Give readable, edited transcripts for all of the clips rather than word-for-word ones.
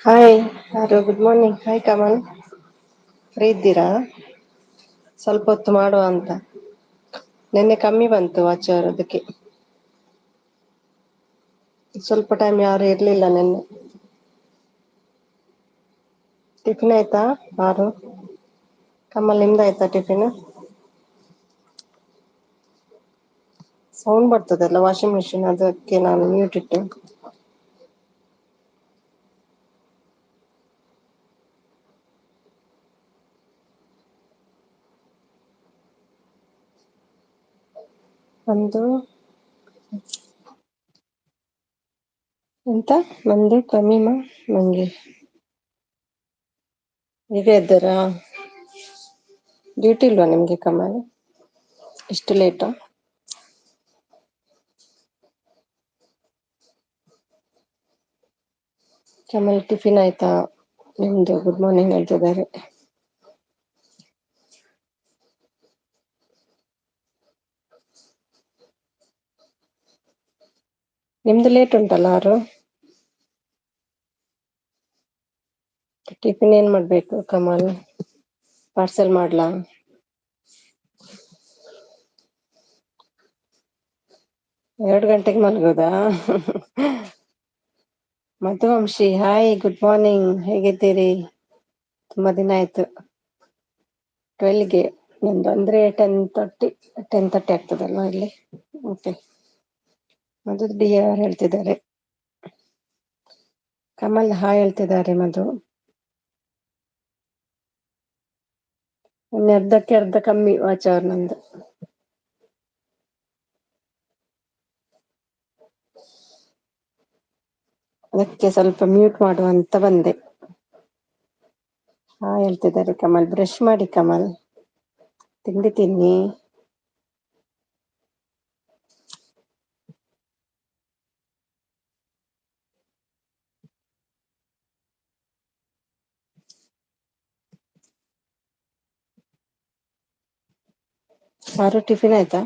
Hi hello good morning hi Kamal. Free ಇದ್ದೀರಾ? ಸ್ವಲ್ಪ ಹೊತ್ತು ಮಾಡುವ ಅಂತ. ನಿನ್ನೆ ಕಮ್ಮಿ ಬಂತು ವಾಚ್ ಅವರ್, ಅದಕ್ಕೆ ಸ್ವಲ್ಪ ಟೈಮ್ ಯಾರು ಇರ್ಲಿಲ್ಲ ನಿನ್ನೆ. ಟಿಫಿನ್ ಆಯ್ತಾ ಹಾರು? ಕಮಲ್ ನಿಮ್ದ ಆಯ್ತಾ ಟಿಫಿನ್? ಸೌಂಡ್ ಬರ್ತದಲ್ಲ ವಾಷಿಂಗ್ ಮಿಷಿನ್, ಅದಕ್ಕೆ ನಾನು ಮ್ಯೂಟ್ ಇಟ್ಟೆ. ಒಂದು ಎಂತ ನಂದು ತಮೀಮಾ ನಂಗೆ ಈಗ ಎದ್ದಾರಾ? ಡ್ಯೂಟಿ ಇಲ್ವಾ ನಿಮ್ಗೆ ಕಮಲ್? ಇಷ್ಟು ಲೇಟಾ? ಕಮಲ್ ಟಿಫಿನ್ ಆಯ್ತಾ ನಿಮ್ದು? ಗುಡ್ ಮಾರ್ನಿಂಗ್ ಹೇಳ್ತಿದ್ದಾರೆ. ನಿಮ್ದು ಲೇಟ್ ಉಂಟಲ್ಲ ಆರು. ಟಿಫಿನ್ ಏನ್ ಮಾಡ್ಬೇಕು ಕಮಲ್? ಪಾರ್ಸೆಲ್ ಮಾಡ್ಲಾ? 2 ಗಂಟೆಗೆ ಮಲ್ಗೋದಾ? ಮಧುವಂಶಿ ಹಾಯ್ ಗುಡ್ ಮಾರ್ನಿಂಗ್, ಹೇಗಿದ್ದೀರಿ? ತುಂಬಾ ದಿನ ಆಯ್ತು. 12ಗೆ ನಿಮ್ದು ಅಂದ್ರೆ 10:30 ಆಗ್ತದಲ್ವಾ ಇಲ್ಲಿ. ಓಕೆ. ಮಧು ಡಿಯರ್ ಹೇಳ್ತಿದ್ದಾರೆ. ಕಮಲ್ ಹಾಯ್ ಹೇಳ್ತಿದ್ದಾರೆ ಮಧು. ಇನ್ನು ಅರ್ಧಕ್ಕೆ ಅರ್ಧ ಕಮ್ಮಿ ವಾಚ್ ಅವರ್ ನಂದು. ಅದಕ್ಕೆ ಸ್ವಲ್ಪ ಮ್ಯೂಟ್ ಮಾಡುವಂತ ಬಂದೆ. ಹೇಳ್ತಿದ್ದಾರೆ ಕಮಲ್. ಬ್ರಷ್ ಮಾಡಿ ಕಮಲ್, ತಿಂಡಿ ತಿನ್ನಿ. ಆರು ಟಿಫಿನ್ ಆಯ್ತಾ?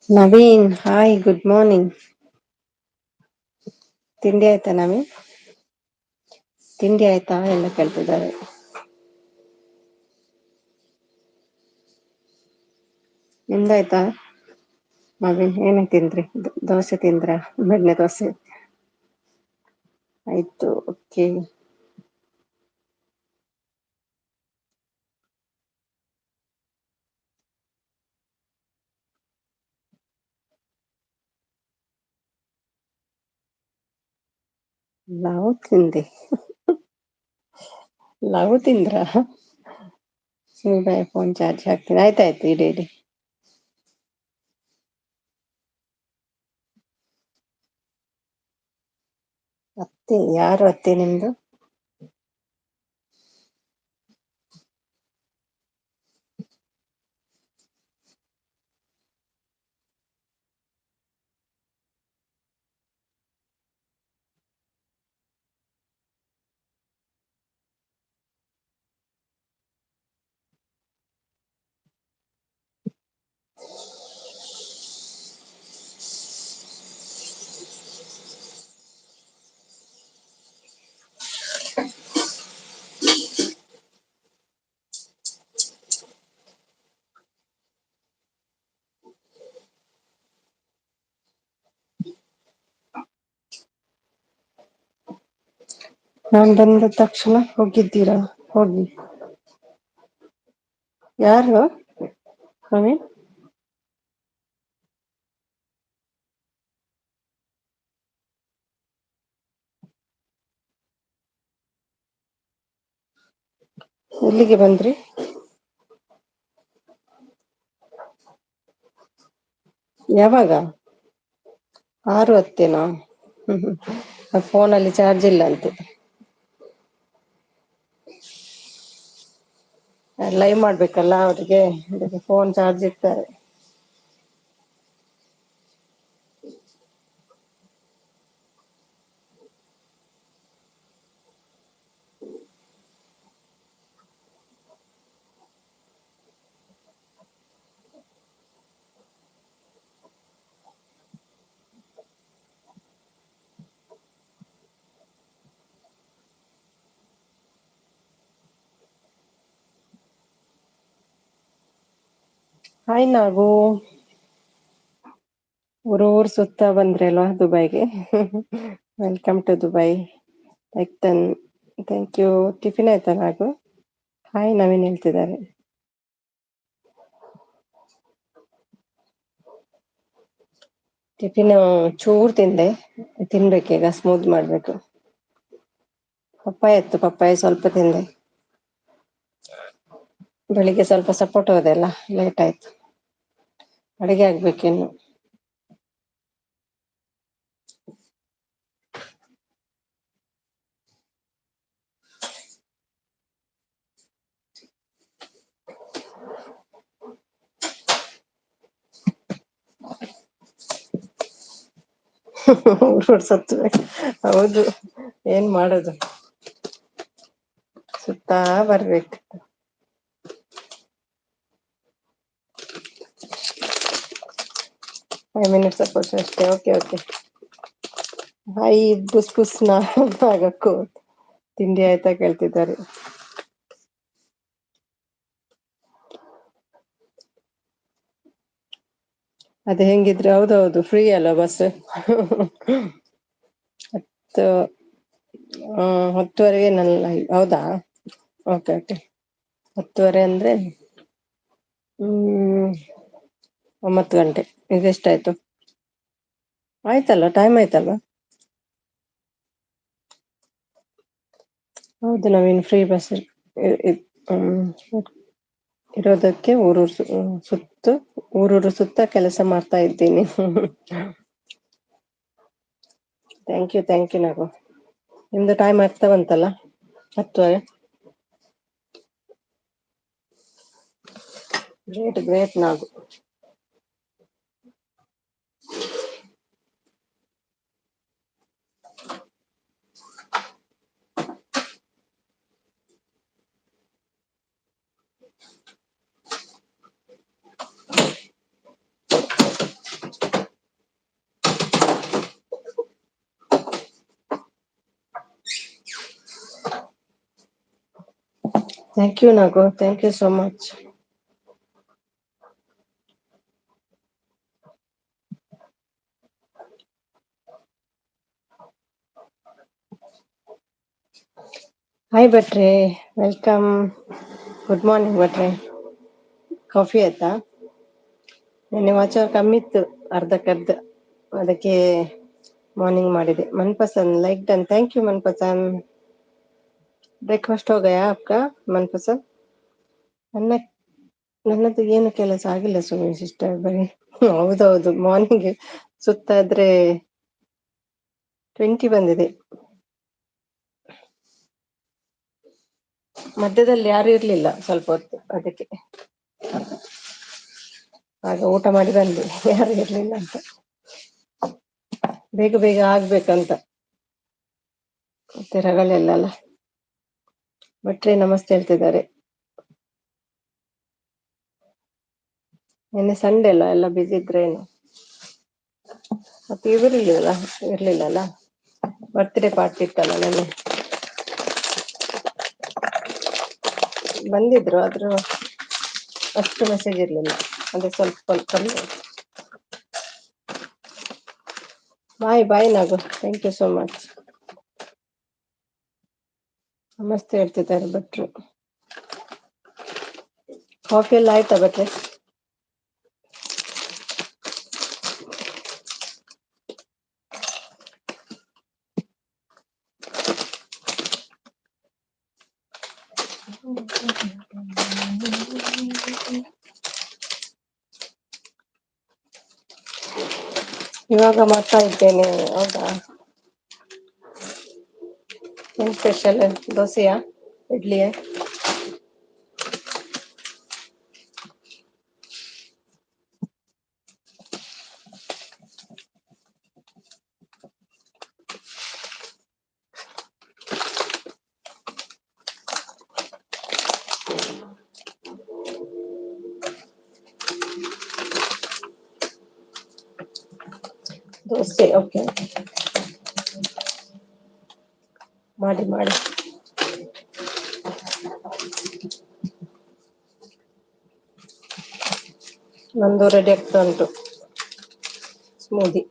Naveen hi good morning. ತಿಂಡಿ ಆಯ್ತಾ ನವೀನ್? ತಿಂಡಿ ಆಯ್ತಾ ಎಲ್ಲ ಕೇಳ್ತಿದ್ದಾರೆ. ನಿಮ್ದಾಯ್ತಾ? ನವೀನ್ ಏನೇ ತಿಂದ್ರಿ? ದೋಸೆ ತಿಂದ್ರ? ಬೆಣ್ಣೆ ದೋಸೆ ಆಯ್ತು. ಓಕೆ. ನಾವು ತಿಂದೆ. ಲಘು ತಿಂದ್ರ? ಫೋನ್ ಚಾರ್ಜ್ ಹಾಕ್ತೀನಿ. ಆಯ್ತಾಯ್ತು ಇಡಿ ಇಡಿ. ಅತ್ತೆ ಯಾರು ಅತ್ತೆ ನಿಮ್ದು? ನಾನ್ ಬಂದ ತಕ್ಷಣ ಹೋಗಿದ್ದೀರಾ? ಹೋಗಿ. ಯಾರು ನವೀನ್? ಎಲ್ಲಿಗೆ ಬಂದ್ರಿ? ಯಾವಾಗ? 6 ಹೊತ್ತೇನಾ? ಫೋನಲ್ಲಿ ಚಾರ್ಜ್ ಇಲ್ಲ ಅಂತೆ. ಲೈವ್ ಮಾಡ್ಬೇಕಲ್ಲ ಅವ್ರಿಗೆ, ಅದಕ್ಕೆ ಫೋನ್ ಚಾರ್ಜ್ ಇಡ್ತಾರೆ. ಹಾಯ್ ನಾಗು. ಊರ್ ಸುತ್ತ ಬಂದ್ರಿ ಅಲ್ವಾ ದುಬೈಗೆ. Welcome to Dubai. Thank you. Tiffin ಆಯ್ತಾ ನಾಗು? ಹಾಯ್ ನವೀನ್ ಹೇಳ್ತಿದ್ದಾರೆ. ಟಿಫಿನ್ ಚೂರ್ ತಿಂದೆ, ತಿನ್ಬೇಕೀಗ ಸ್ಮೂದ್ ಮಾಡ್ಬೇಕು. ಪಪ್ಪಾಯ ಇತ್ತು, ಪಪ್ಪಾಯ ಸ್ವಲ್ಪ ತಿಂದೆ. ಬೆಳಿಗ್ಗೆ ಸ್ವಲ್ಪ ಸಪೋರ್ಟ್ ಹೋದೆ ಅಲ್ಲ, ಲೇಟ್ ಆಯ್ತು. ಅಡಿಗೆ ಆಗ್ಬೇಕಿನ್ನು. ಸತ್ತು ಹೌದು, ಏನ್ ಮಾಡೋದು, ಸುತ್ತಾ ಬರ್ಬೇಕು. ಫೈವ್ ಮಿನಿಟ್ಸ್ ಅಷ್ಟೇ. Okay okay. ಹಾಯ್ ಬುಸ್ ಬುಸ್ ನಾಗಕ್ಕೂ. ತಿಂಡಿ ಆಯ್ತಾ ಕೇಳ್ತಿದ್ದಾರೆ. ಅದೇ ಹೆಂಗಿದ್ರೆ ಹೌದೌದು, ಫ್ರೀ ಅಲ್ಲ ಬಸ್. 10:10ವರೆಗೆ ನನ್ನ. ಹೌದಾ, ಓಕೆ ಓಕೆ. 10:30 ಅಂದ್ರೆ 9 ಗಂಟೆ. ಈಗ ಎಷ್ಟಾಯ್ತು? ಆಯ್ತಲ್ಲ, ಟೈಮ್ ಆಯ್ತಲ್ಲ. ಹೌದು ನವೀನ್, ಫ್ರೀ ಬಸ್ ಇರೋದಕ್ಕೆ ಊರೂರು ಸುತ್ತ ಕೆಲಸ ಮಾಡ್ತಾ ಇದ್ದೀನಿ. Thank you Nagu. ನಿಮ್ದು ಟೈಮ್ ಆಗ್ತಾ ಬಂತಲ್ಲ, 10:30. Great Nagu. Thank you Nagu, thank you so much. Hi ಭಟ್ರೆ, ವೆಲ್ಕಮ್. ಗುಡ್ ಮಾರ್ನಿಂಗ್ ಭಟ್ರೆ. ಕಾಫಿ ಆಯ್ತಾ? ನಿನ್ನೆ ವಾಚ ಕಮ್ಮಿ ಇತ್ತು, ಅರ್ಧಕ್ಕರ್ಧ. ಅದಕ್ಕೆ ಮಾರ್ನಿಂಗ್ ಮಾಡಿದೆ. Manpasand like done. Thank you Manpasand. Breakfast ಹೋ ಗಯಾ ಆಪ್ಕಾ ಮನ್ಪಸಂದ್? ನನ್ನದು ಏನು ಕೆಲಸ ಆಗಿಲ್ಲ ಸುಮಿ ಸಿಸ್ಟರ್. ಬರೀ ಹೌದೌದು, ಮಾರ್ನಿಂಗ್ ಸುತ್ತಾದ್ರೆ 20 ಬಂದಿದೆ. ಮಧ್ಯದಲ್ಲಿ ಯಾರು ಇರ್ಲಿಲ್ಲ ಸ್ವಲ್ಪ ಹೊತ್ತು, ಅದಕ್ಕೆ ಆಗ ಊಟ ಮಾಡಿ ಬಂದೆ, ಯಾರು ಇರ್ಲಿಲ್ಲ ಅಂತ. ಬೇಗ ಬೇಗ ಆಗ್ಬೇಕಂತ ಮತ್ತೆ ರಗಳೆಲ್ಲ ಅಲ್ಲ. ಭಟ್ರೆ ನಮಸ್ತೆ ಹೇಳ್ತಿದ್ದಾರೆ. ನಿನ್ನೆ ಸಂಡೆ ಅಲ್ಲ, ಎಲ್ಲ ಬಿಸಿ ಇದ್ರೇನು. ಮತ್ತೆ ಇರ್ಲಿಲ್ಲಲ್ಲ, ಬರ್ತ್ಡೇ ಪಾರ್ಟಿ ಇತ್ತಲ್ಲ ನೆನ್ನೆ. ಬಂದಿದ್ರು, ಆದ್ರೂ ಅಷ್ಟು ಮೆಸೇಜ್ ಇರ್ಲಿಲ್ಲ. ಅದೇ ಸ್ವಲ್ಪ ಸ್ವಲ್ಪ. ಬಾಯ್ ನಾಗು, ಥ್ಯಾಂಕ್ ಯು ಸೋ ಮಚ್. ನಮಸ್ತೆ ಹೇಳ್ತಿದ್ದಾರೆ ಭಟ್ರು. ಕಾಫಿ ಎಲ್ಲ ಆಯ್ತಾ ಭಟ್ರೆ? ಇವಾಗ ಮಾಡ್ತಾ ಇದ್ದೇನೆ. ಹೌದಾ, ಏನ್ ಸ್ಪೆಷಲ್? ದೋಸೆಯಾ, ಇಡ್ಲಿಯಾ? ದೋಸೆ, ಓಕೆ. ಮಾಡಿ ಮಾಡಿ. ನಂದು ರೆಡಿ ಆಗ್ತಾ ಉಂಟು, ಸ್ಮೂದಿ.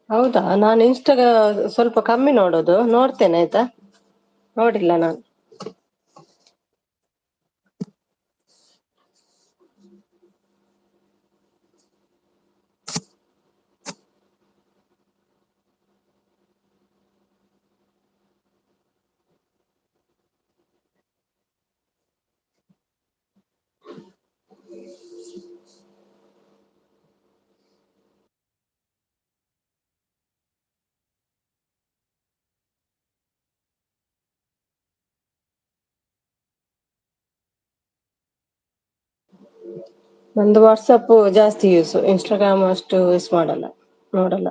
ಹೌದಾ, ನಾನು ಇನ್ಸ್ಟಾಗ ಸ್ವಲ್ಪ ಕಮ್ಮಿ ನೋಡೋದು, ನೋಡ್ತೇನೆ ಆಯ್ತಾ. ನೋಡಿಲ್ಲ ನಾನು. ನಂದು ವಾಟ್ಸಪ್ ಜಾಸ್ತಿ ಯೂಸ್, ಇನ್ಸ್ಟಾಗ್ರಾಮ್ ಅಷ್ಟು ಯೂಸ್ ಮಾಡಲ್ಲ, ನೋಡಲ್ಲ,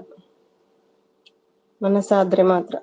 ಮನಸ್ಸಾದ್ರೆ ಮಾತ್ರ.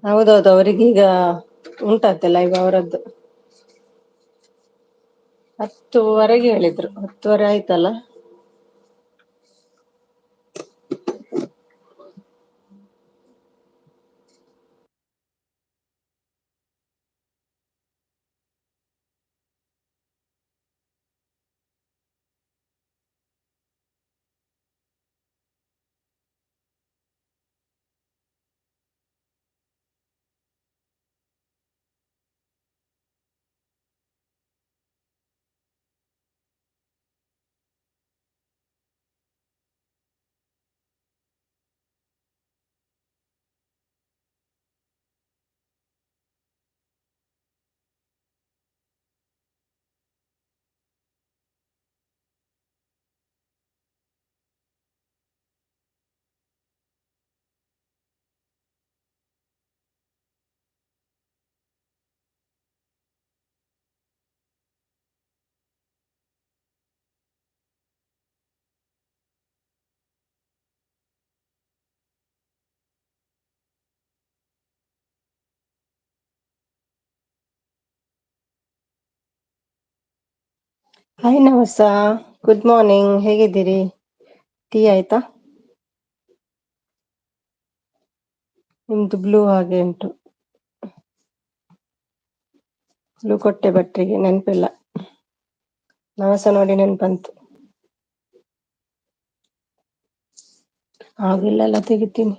ಹೌದೌದು, ಅವರಿಗೀಗ ಉಂಟಂತೆ ಲೈವ್ ಅವರದ್ದು. 10ವರೆಗೆ ಹೇಳಿದ್ರು, 10ವರೆ ಆಯ್ತಲ್ಲ. ಹಾಯ್ ನವಸ, ಗುಡ್ ಮಾರ್ನಿಂಗ್, ಹೇಗಿದ್ದೀರಿ? ಟೀ ಆಯ್ತಾ? ನಿಮ್ದು ಬ್ಲೂ ಹಾಗೆ ಉಂಟು. ಬ್ಲೂ ಕೊಟ್ಟೆ ಬಟ್ರಿಗೆ, ನೆನಪಿಲ್ಲ. ನವಸ ನೋಡಿ ನೆನ್ಪಂತು. ಆಗಿಲ್ಲೆಲ್ಲ ತೆಗಿತೀನಿ.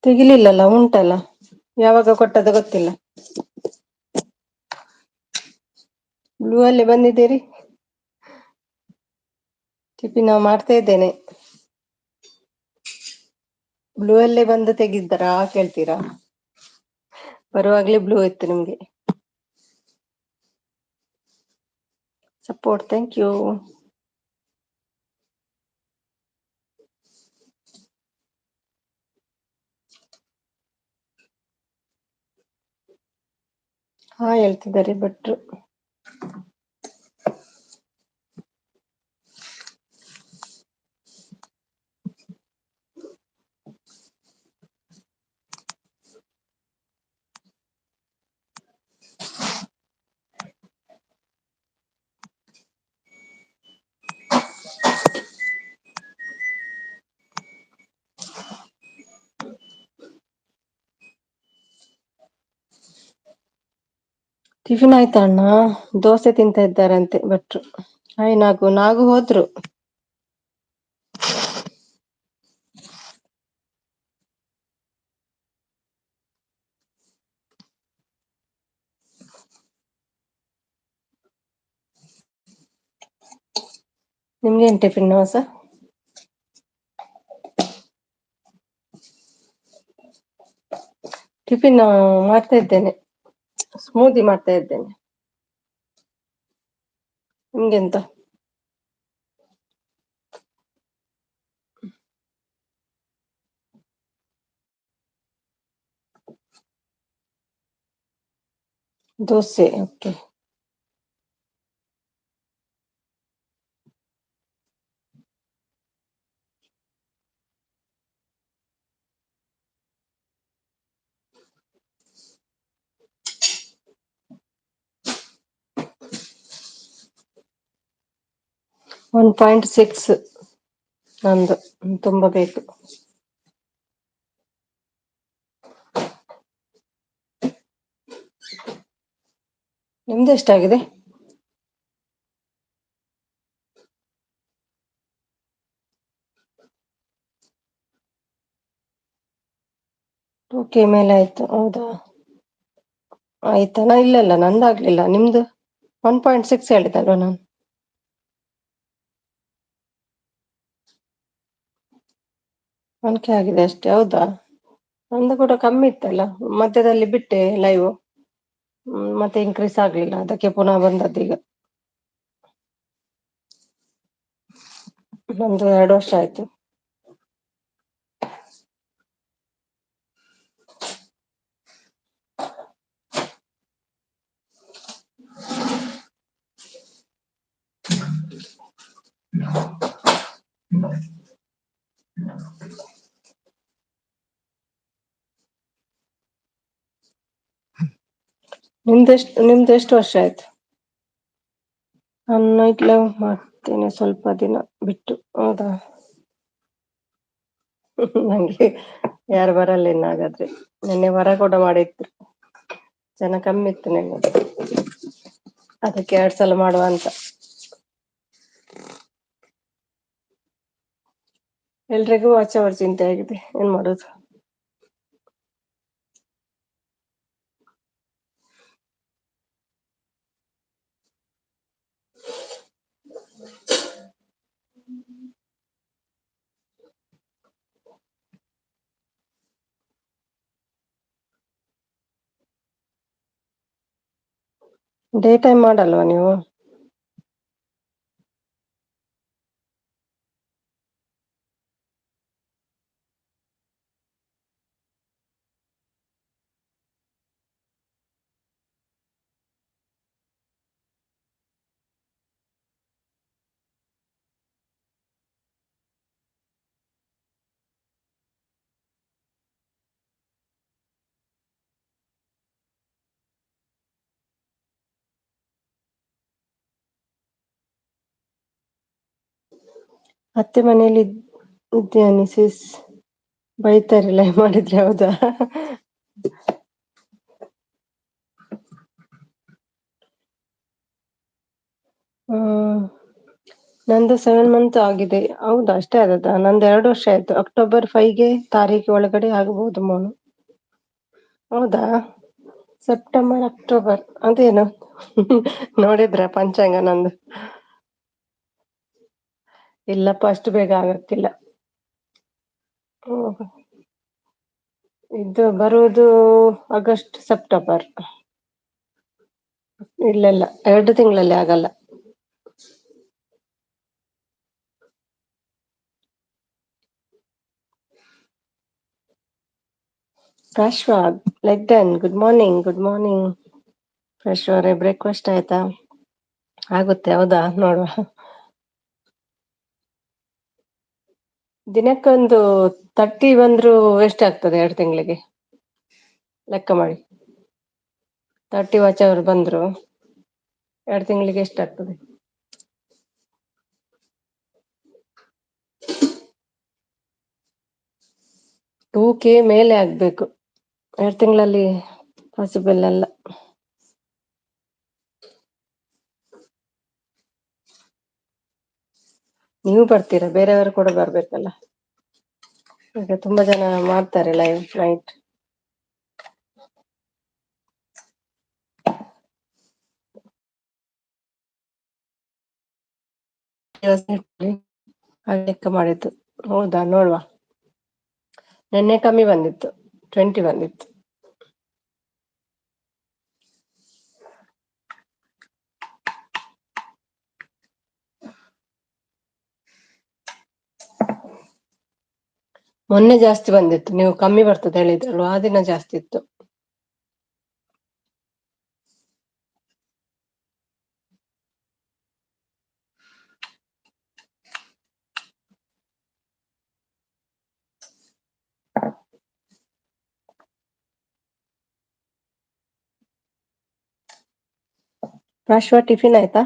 ತೆಗಿಲಿಲ್ಲಲ್ಲ, ಉಂಟಲ್ಲ. ಯಾವಾಗ ಕೊಟ್ಟದ ಗೊತ್ತಿಲ್ಲ. ಬ್ಲೂ ಅಲ್ಲಿ ಬಂದಿದ್ದೀರಿ. ಟಿಫಿನ್ ಮಾಡ್ತಾ ಇದ್ದೇನೆ. ಬ್ಲೂ ಅಲ್ಲೇ ಬಂದು ತೆಗಿದ್ದಾರಾ ಕೇಳ್ತೀರಾ? ಬರುವಾಗ್ಲೇ ಬ್ಲೂ ಇತ್ತು ನಿಮ್ಗೆ. Support, thank you. ಹಾ ಹೇಳ್ತಿದ್ದಾರೆ ಭಟ್ರು. ಟಿಫಿನ್ ಆಯ್ತಾ ಅಣ್ಣ? ದೋಸೆ ತಿಂತ ಇದ್ದಾರಂತೆ ಭಟ್ರು. ಹಾಯ್ ನಾಗು. ನಾಗು ಹೋದ್ರು. ನಿಮ್ಗೇನ್ ಟಿಫಿನ್ ನವಸ? ಟಿಫಿನ್ ಮಾಡ್ತಾ ಇದ್ದೇನೆ, ಸ್ಮೂದಿ ಮಾಡ್ತಾ ಇದ್ದೇನೆ. ನಿಮ್ಗೆಂತ? ದೋಸೆ, ಓಕೆ. ಒನ್ 1.6 ನಂದು, ತುಂಬಾ ಬೇಕು. ನಿಮ್ದು ಎಷ್ಟಾಗಿದೆ? ಓಕೆ, ಮೇಲೆ ಆಯ್ತು. ಹೌದಾ? ಆಯ್ತಾನಾ? ಇಲ್ಲ ನಂದಾಗ್ಲಿಲ್ಲ. ನಿಮ್ದು 1.6 ಹೇಳಿದಲ್ವ ನಾನು. ಒನ್ಕೆ ಆಗಿದೆ ಅಷ್ಟೇ. ಹೌದಾ? ನಂದು ಕೂಡ ಕಮ್ಮಿ ಇತ್ತಲ್ಲ, ಮಧ್ಯದಲ್ಲಿ ಬಿಟ್ಟೆ ಲೈವ್. ಮತ್ತೆ ಇನ್ಕ್ರೀಸ್ ಆಗ್ಲಿಲ್ಲ, ಅದಕ್ಕೆ ಪುನಃ ಬಂದದ್ದು ಈಗ. ನಂದು 2 ವರ್ಷ ಆಯ್ತು. ನಿಮ್ದು ಎಷ್ಟು ವರ್ಷ ಆಯ್ತು? ನಾನು ನೈಟ್ ಲೈವ್ ಮಾಡ್ತೇನೆ ಸ್ವಲ್ಪ ದಿನ ಬಿಟ್ಟು. ಹೌದಾ? ನಂಗೆ ಯಾರು ಬರಲ್ಲ ಇನ್ನಾಗಾದ್ರೆ. ನಿನ್ನೆ ವರ ಕೂಡ ಮಾಡಿದ್ರು, ಜನ ಕಮ್ಮಿ ಇತ್ತು ನಿನ್ನೆ, ಅದಕ್ಕೆ 2 ಸಲ ಮಾಡುವ ಅಂತ. ಎಲ್ರಿಗೂ ವಾಚ್ ಅವರ್ ಚಿಂತೆ ಆಗಿದೆ, ಏನ್ ಮಾಡುದು. ಡೇ ಟೈಮ್ ಮಾಡಲ್ವಾ ನೀವು? ಅತ್ತೆ ಮನೇಲಿ ಇದ್ದೆ ಮಿಸಸ್ ಬೈತಾರೆ ಲೈವ್ ಮಾಡಿದ್ರೆ, ಹೌದಾ? ಹ್ಮ್. ನಂದು 7 ಮಂತ್ ಆಗಿದೆ. ಹೌದಾ, ಅಷ್ಟೇ ಆದದ್ದಾ? ನಂದು 2 ವರ್ಷ ಆಯ್ತು. ಅಕ್ಟೋಬರ್ 5ಗೆ ತಾರೀಖು ಒಳಗಡೆ ಆಗಬಹುದು ಮೋನು. ಹೌದಾ? ಸೆಪ್ಟೆಂಬರ್ ಅಕ್ಟೋಬರ್ ಅದೇನು? ನೋಡಿದ್ರ ಪಂಚಾಂಗ ನಂದು? ಇಲ್ಲಪ್ಪ, ಅಷ್ಟು ಬೇಗ ಆಗಕ್ಕಿಲ್ಲ. ಹ್ಮ್. ಇದು ಬರುವುದು ಆಗಸ್ಟ್ ಸೆಪ್ಟೆಂಬರ್. ಇಲ್ಲ ಇಲ್ಲ, 2 ತಿಂಗಳಲ್ಲಿ ಆಗಲ್ಲ. ಪ್ರಾಶ್ವಾಗ್ ಲೆಗ್ಡನ್, good morning, good morning. Fresh ಅವರೇ, ಬ್ರೇಕ್ಫಾಸ್ಟ್ ಆಯ್ತಾ? ಆಗುತ್ತೆ, ಹೌದಾ? ನೋಡುವ. ದಿನಕ್ಕೊಂದು 30 ಬಂದ್ರು ಎಷ್ಟಾಗ್ತದೆ 2 ತಿಂಗಳಿಗೆ? ಲೆಕ್ಕ ಮಾಡಿ. 30 ವಾಚ್ ಅವರ್ ಬಂದ್ರು 2 ತಿಂಗಳಿಗೆ ಎಷ್ಟಾಗ್ತದೆ? 2K ಮೇಲೆ ಆಗ್ಬೇಕು. 2 ತಿಂಗಳಲ್ಲಿ ಪಾಸಿಬಲ್ ಅಲ್ಲ. ನೀವು ಬರ್ತೀರಾ? ಬೇರೆಯವರು ಕೂಡ ಬರ್ಬೇಕಲ್ಲ. ಈಗ ತುಂಬಾ ಜನ ಮಾಡ್ತಾರೆ ಲೈವ್ ನೈಟ್. ಲೆಕ್ಕ ಮಾಡಿದ್ದು. ಹೌದಾ? ನೋಡುವ. ನಿನ್ನೆ ಕಮ್ಮಿ ಬಂದಿತ್ತು, 20 ಬಂದಿತ್ತು. ಮೊನ್ನೆ ಜಾಸ್ತಿ ಬಂದಿತ್ತು, ನೀವು ಕಮ್ಮಿ ಬರ್ತದೆ ಹೇಳಿದ್ರಲ್ವಾ, ಆ ದಿನ ಜಾಸ್ತಿ ಇತ್ತು. ಪ್ರಾಶ್ವ, ಟಿಫಿನ್ ಆಯ್ತಾ?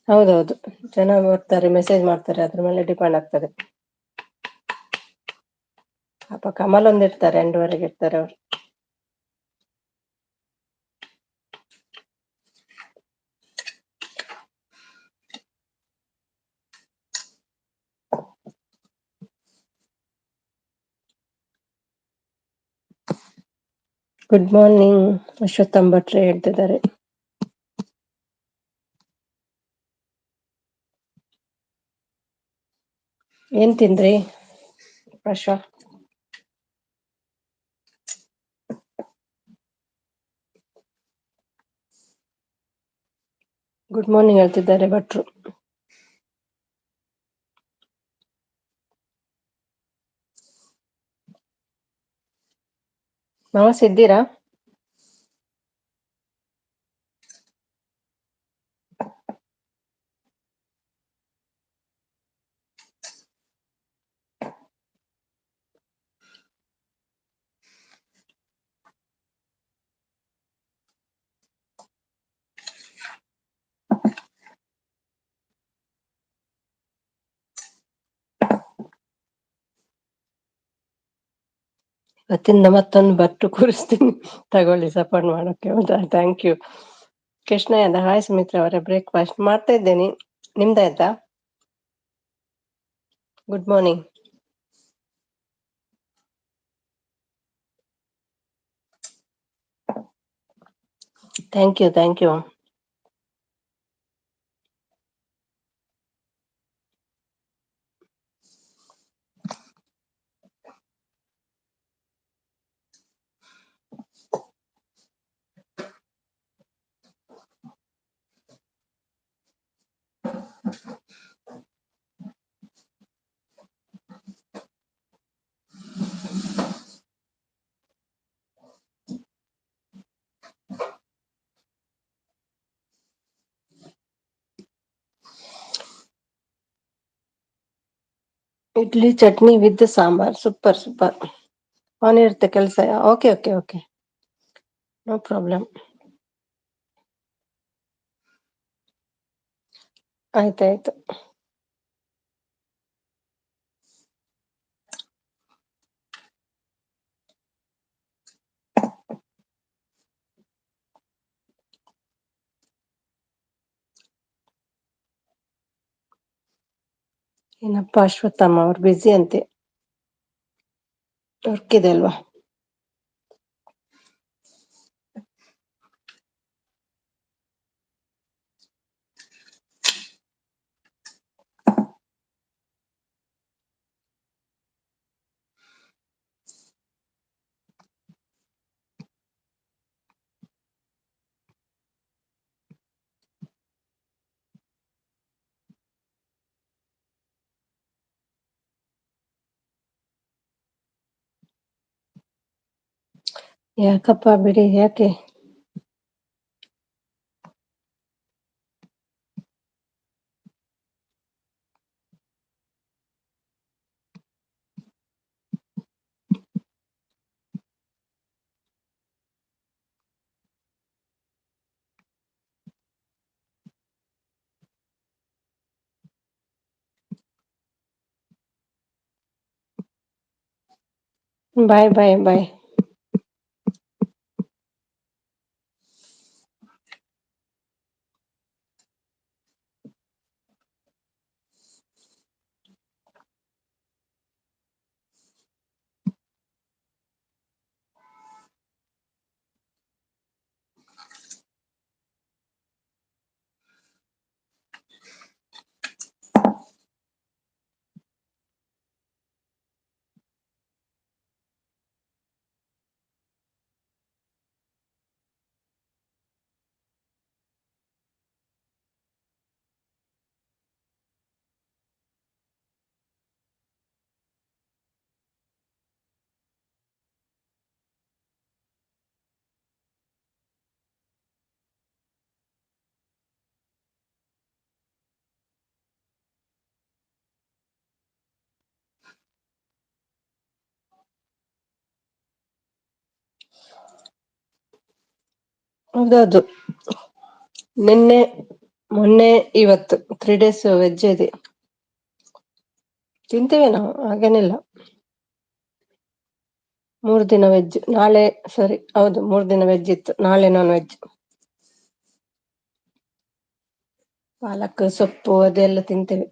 ಹೌದೌದು, ಜನ ಬರ್ತಾರೆ, ಮೆಸೇಜ್ ಮಾಡ್ತಾರೆ, ಅದ್ರ ಮೇಲೆ ಡಿಪೆಂಡ್ ಆಗ್ತದೆ. ಪಾಪ ಕಮಲ್ ಒಂದ್ ಇರ್ತಾರೆ, 2ವರೆಗೆ ಇರ್ತಾರೆ ಅವ್ರು. ಗುಡ್ ಮಾರ್ನಿಂಗ್, ಅಶ್ವತ್ಥ್ ಭಟ್ರೆ ಹೇಳ್ತಿದ್ದಾರೆ. ಏನ್ ತಿಂದ್ರಿ ಪ್ರಾಶ್ವ? ಗುಡ್ ಮಾರ್ನಿಂಗ್ ಹೇಳ್ತಿದ್ದಾರೆ ಭಟ್ರು. ನಮಸ್ ಇದ್ದೀರಾ? ಇವತ್ತಿಂದ ಮತ್ತೊಂದು ಭಟ್ರು ಕೂರಿಸ್ತೀನಿ, ತಗೊಳ್ಳಿ ಸಪೋರ್ಟ್ ಮಾಡೋಕೆ. ಹೌದಾ? Thank you. ಕೃಷ್ಣಯ್ಯದ ಹಾಯ್ ಸುಮಿತ್ರಾ ಅವರೇ, ಬ್ರೇಕ್ಫಾಸ್ಟ್ ಮಾಡ್ತಾ ಇದ್ದೇನೆ. ನಿಮ್ದಾಯ್ತಾ? Good morning. Thank you, thank you. Idli chutney with sambar super super. ಅವನ ಇರ್ತೆ ಕೆಲ್ಸ. Okay okay okay. No problem. ಆಯ್ತಾಯ್ತು. ಏನಪ್ಪಾ ಅಶ್ವತ್ಥಮ್ಮ ಅವ್ರು ಬ್ಯುಸಿ ಅಂತೆ. ವರ್ಕ್ ಇದೆ ಅಲ್ವಾ. ಯಾಕಪ್ಪಾ ಬಿಡಿ ಯಾಕೆ. ಬಾಯ್ ಬಾಯ್ ಬಾಯ್. ಹೌದೌದು. ನಿನ್ನೆ ಮೊನ್ನೆ ಇವತ್ತು 3 days ವೆಜ್ ಇದೆ. ತಿಂತೇವೆ ನಾವು ಹಾಗೇನಿಲ್ಲ. 3 ದಿನ ವೆಜ್. ನಾಳೆ ಸರಿ ಹೌದು 3 ದಿನ ವೆಜ್ ಇತ್ತು, ನಾಳೆ ನಾನ್ ವೆಜ್. ಪಾಲಕ್ ಸೊಪ್ಪು ಅದೆಲ್ಲ ತಿಂತೇವೆ.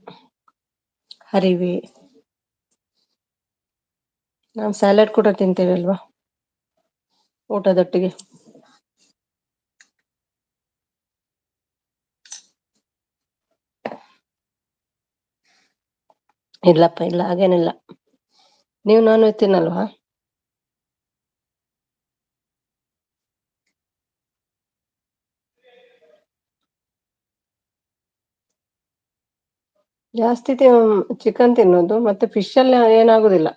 ಹರಿವೆ. ನಾವು ಸ್ಯಾಲಡ್ ಕೂಡ ತಿಂತೇವೆ ಅಲ್ವಾ ಊಟದೊಟ್ಟಿಗೆ. ಇಲ್ಲಪ್ಪ ಇಲ್ಲ ಹಾಗೇನಿಲ್ಲ. ನೀವು ನಾನ್ ವೆಜ್ ತಿನ್ನಲ್ವಾ. ಜಾಸ್ತಿ ಚಿಕನ್ ತಿನ್ನೋದು ಮತ್ತೆ ಫಿಶ್ ಅಲ್ಲಿ ಏನಾಗುದಿಲ್ಲ.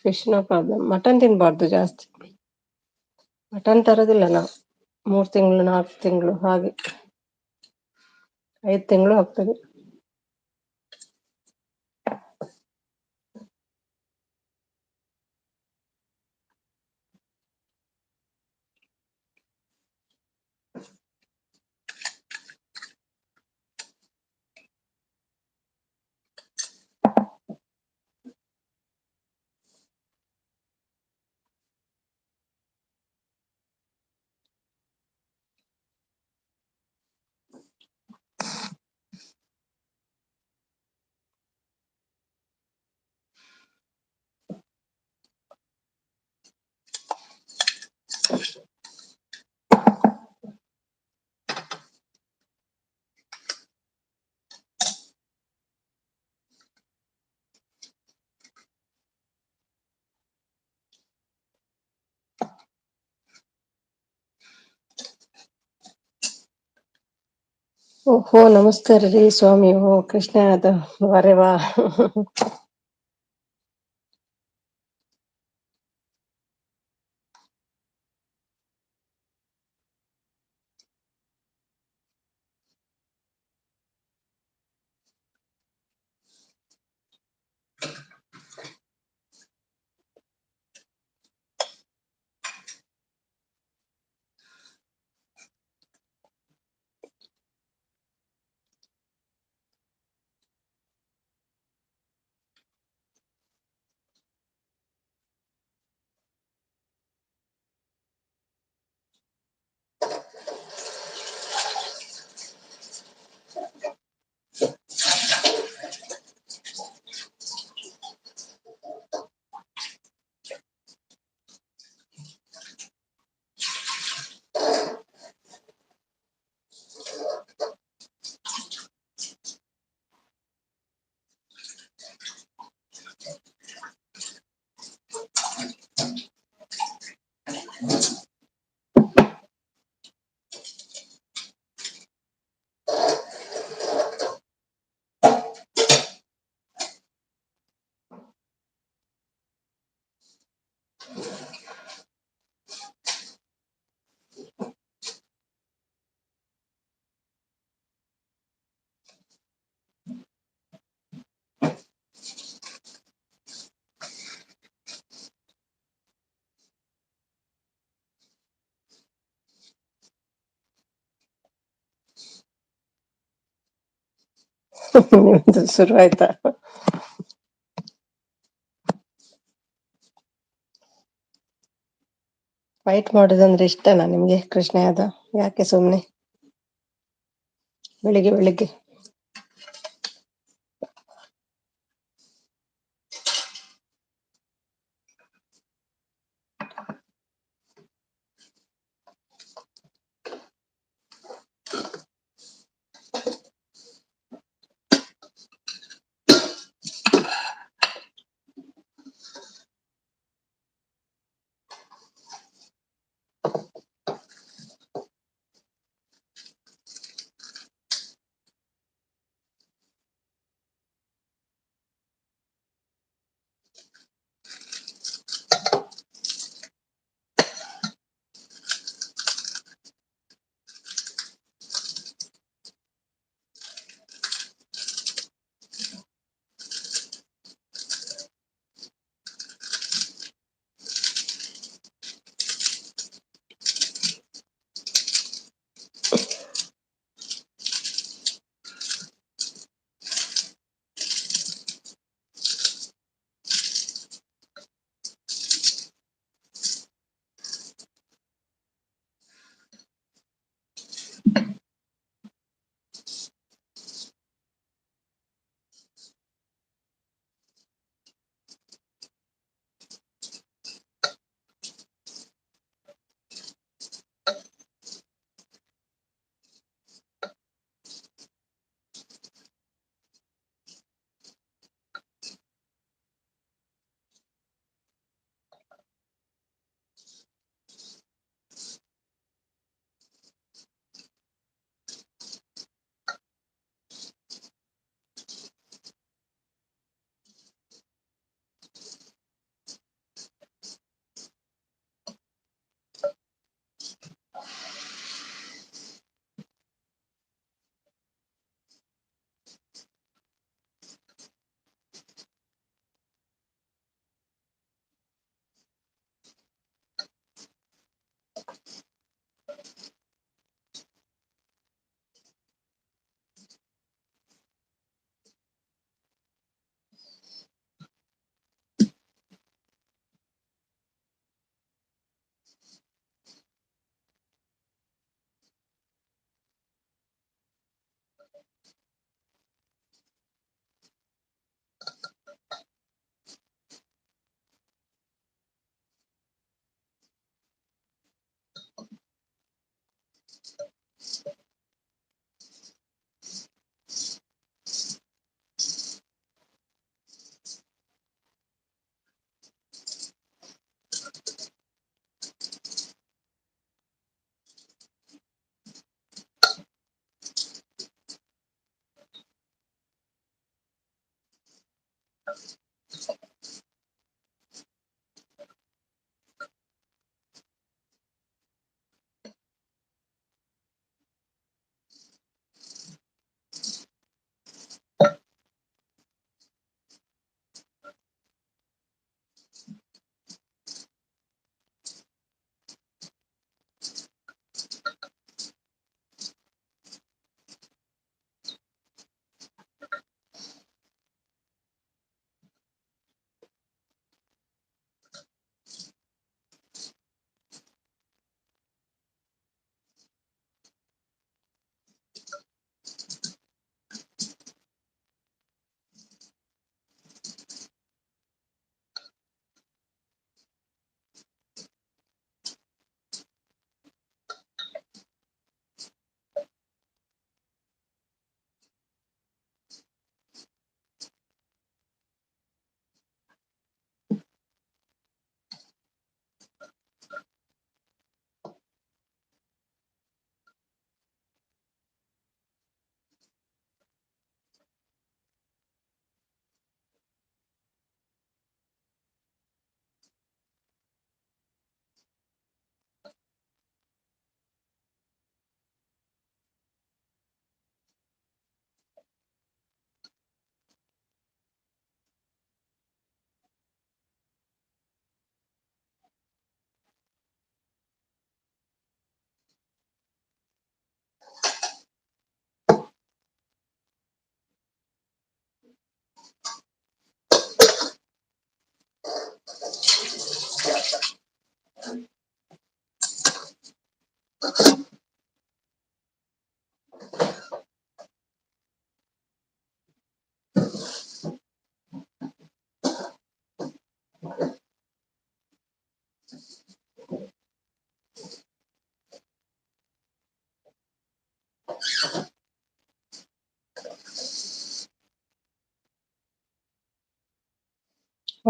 Fish no problem. ಮಟನ್ ತಿನ್ಬಾರ್ದು ಜಾಸ್ತಿ. ಮಟನ್ ತರುದಿಲ್ಲ ನಾವು. 3 ತಿಂಗಳು 4 ತಿಂಗಳು ಹಾಗೆ. 5 ತಿಂಗಳು ಹೋಗ್ತದೆ. ಓಹೋ ನಮಸ್ಕಾರ ರೀ ಸ್ವಾಮಿ. ಓ ಕೃಷ್ಣ ಅದು ವರೆವಾ. ನಿಮ್ದು ಶುರು ಆಯ್ತಾ? ಫೈಟ್ ಮಾಡೋದಂದ್ರೆ ಇಷ್ಟನಾ ನಿಮ್ಗೆ ಕೃಷ್ಣ ಯಾದವ್? ಯಾಕೆ ಸುಮ್ನೆ ಬೆಳಿಗ್ಗೆ ಬೆಳಿಗ್ಗೆ?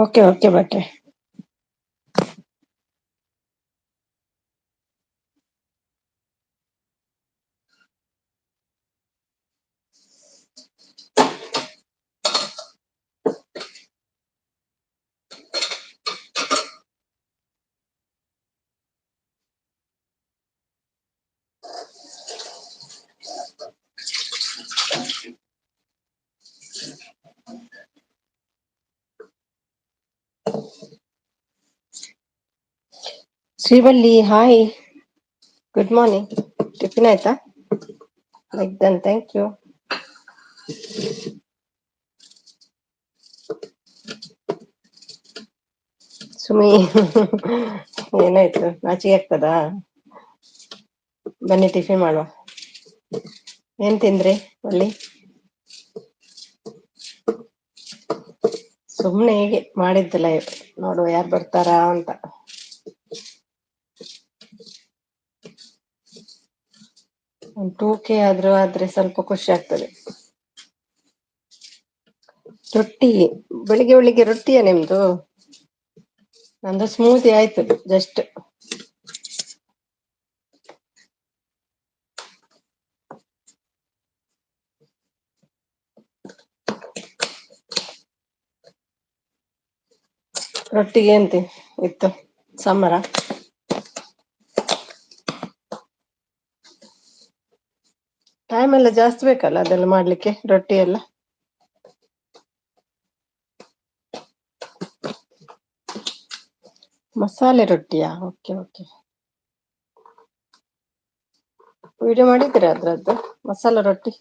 ಓಕೆ ಓಕೆ ಭಟ್ರೆ. Srivalli hi, good morning. Tiffin ಆಯ್ತಾ? Like done, thank you. Sumi ಏನಾಯ್ತು, ನಾಚಿಕೆ ಆಗ್ತದಾ? ಬನ್ನಿ ಟಿಫಿನ್ ಮಾಡುವ. ಏನ್ ತಿಂದ್ರಿ ಅಲ್ಲಿ? ಸುಮ್ನೆ ಹೀಗೆ ಮಾಡಿದ್ದಲ್ಲ, ನೋಡುವ ಯಾರು ಬರ್ತಾರಾ ಅಂತ. ಒಂದು 2K ಆದ್ರೆ ಸ್ವಲ್ಪ ಖುಷಿ ಆಗ್ತದೆ. ರೊಟ್ಟಿ ಬೆಳಿಗ್ಗೆ ಬೆಳಿಗ್ಗೆ ರೊಟ್ಟಿಯಾ ನಿಮ್ದು? ನಂದು ಸ್ಮೂತಿ ಆಯ್ತು ಜಸ್ಟ್. ರೊಟ್ಟಿಗೆ ಎಂತ ಇತ್ತು ಸಾಂಬಾರ? ಟೈಮ್ ಎಲ್ಲ ಜಾಸ್ತಿ ಬೇಕಲ್ಲ ಅದೆಲ್ಲ ಮಾಡ್ಲಿಕ್ಕೆ, ರೊಟ್ಟಿ ಎಲ್ಲ. ಮಸಾಲೆ ರೊಟ್ಟಿಯಾ? Okay okay. ವಿಡಿಯೋ ಮಾಡಿದ್ದೀರಾ ಅದ್ರದ್ದು, ಮಸಾಲಾ ರೊಟ್ಟಿ?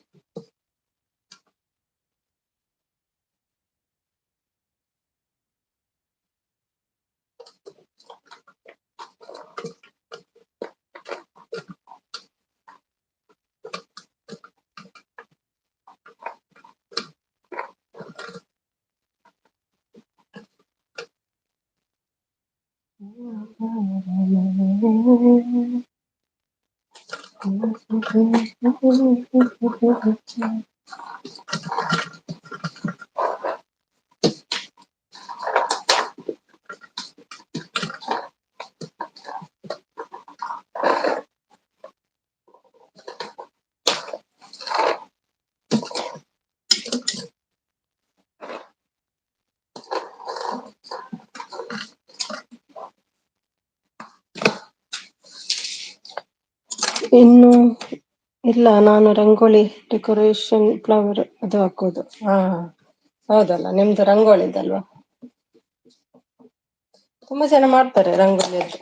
ಇನ್ನು ಇಲ್ಲ, ನಾನು ರಂಗೋಲಿ ಡೆಕೋರೇಷನ್ ಫ್ಲವರ್ ಅದು ಹಾಕೋದು. ಹಾ ಹೌದಲ್ಲ, ನಿಮ್ದು ರಂಗೋಲಿದಲ್ವಾ? ತುಂಬಾ ಜನ ಮಾಡ್ತಾರೆ ರಂಗೋಲಿಯದ್ದು.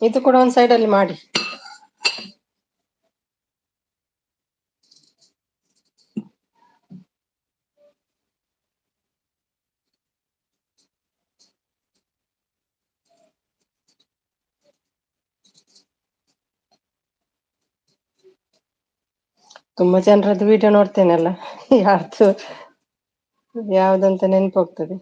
ಇದು ಕೂಡ ಒಂದ್ ಸೈಡ್ ಅಲ್ಲಿ ಮಾಡಿ. ತುಂಬಾ ಜನರದ್ದು ವಿಡಿಯೋ ನೋಡ್ತೇನಲ್ಲ, ಯಾರ್ದು ಯಾವ್ದಂತ ನೆನಪು ಹೋಗ್ತದೆ.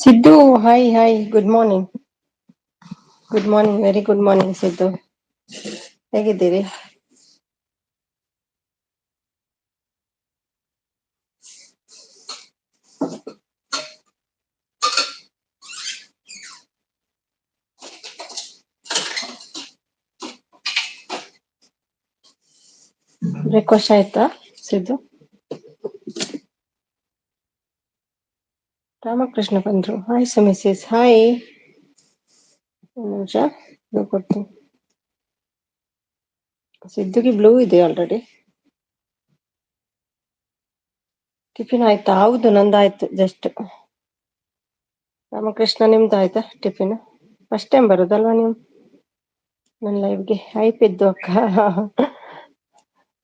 Siddu, hi hi, good morning. Good morning, very good morning Siddu. ಹೇಗಿದ್ದೀರಿ? ಬ್ರೇಕ್ಫಾಸ್ಟ್ ಆಯ್ತಾ ಸಿದ್ದು? ರಾಮಕೃಷ್ಣ ಬಂದ್ರು. Hi Mrs, hi. ಒಂದು ನಿಮಿಷ ಬ್ಲೂ ಕೊಡ್ತೀನಿ. ಸಿದ್ದುಗೆ ಬ್ಲೂ ಇದೆ ಆಲ್ರೆಡಿ. ಟಿಫಿನ್ ಆಯ್ತಾ? ಹೌದು, ನಂದಾಯ್ತು ಜಸ್ಟ್. ರಾಮಕೃಷ್ಣ, ನಿಮ್ದು ಆಯ್ತಾ ಟಿಫಿನ್? ಫಸ್ಟ್ ಟೈಮ್ ಬರುದಲ್ವಾ ನೀವು ನನ್ನ ಲೈವ್ಗೆ? ಆಯ್ತಿದ್ದು ಅಕ್ಕ.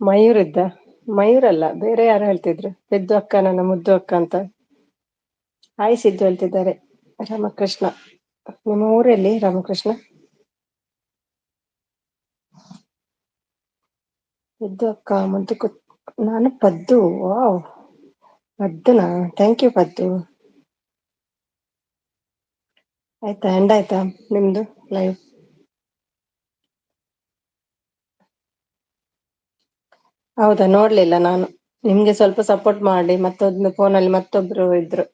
ಮಯೂರ್ ಇದ್ದ? ಮಯೂರ್ ಅಲ್ಲ, ಬೇರೆ ಯಾರು ಹೇಳ್ತಿದ್ರು, ಪೆದ್ದು ಅಕ್ಕ, ನನ್ನ ಮುದ್ದು ಅಕ್ಕ ಅಂತ. ಹಾಯ್ ಸಿದ್ದು ಹೇಳ್ತಿದ್ದಾರೆ. ರಾಮಕೃಷ್ಣ, ನಿಮ್ಮ ಊರಲ್ಲಿ ರಾಮಕೃಷ್ಣ? ಪದ್ದು ಅಕ್ಕ, ಮುದ್ದು ನಾನು ಪದ್ದು. ವಾವ್, ಪದ್ದುನಾ? Thank you Paddu. ಆಯ್ತಾ, ಎಂಡ್ ಆಯ್ತಾ ನಿಮ್ದು ಲೈವ್? ಹೌದಾ, ನೋಡ್ಲಿಲ್ಲ ನಾನು. ನಿಮ್ಗೆ ಸ್ವಲ್ಪ ಸಪೋರ್ಟ್ ಮಾಡಿ, ಮತ್ತೊಂದು ಫೋನಲ್ಲಿ ಮತ್ತೊಬ್ರು ಇದ್ರು,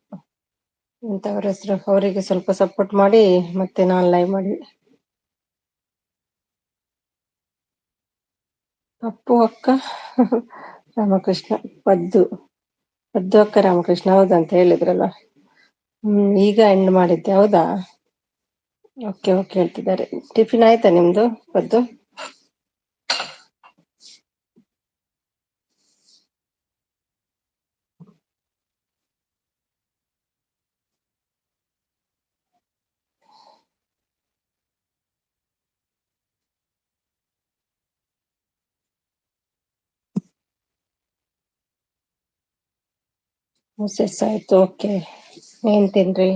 ಎಂತವ್ರ ಹೆಸರು, ಅವರಿಗೆ ಸ್ವಲ್ಪ ಸಪೋರ್ಟ್ ಮಾಡಿ ಮತ್ತೆ ನಾನ್ ಲೈವ್ ಮಾಡಿ. ಪಪ್ಪು ಅಕ್ಕ ರಾಮಕೃಷ್ಣ, ಪದ್ದು ಪದ್ದು ಅಕ್ಕ ರಾಮಕೃಷ್ಣ, ಹೌದಂತ ಹೇಳಿದ್ರಲ್ಲ. ಈಗ ಎಂಡ್ ಮಾಡಿದ್ದೆ, ಹೌದಾ? ಓಕೆ ಓಕೆ ಹೇಳ್ತಿದ್ದಾರೆ. ಟಿಫಿನ್ ಆಯ್ತಾ ನಿಮ್ದು ಪದ್ದು? ಮುಸೆಸ್ ಆಯ್ತು, ಓಕೆ. ಏನ್ ತಿನ್ರಿ?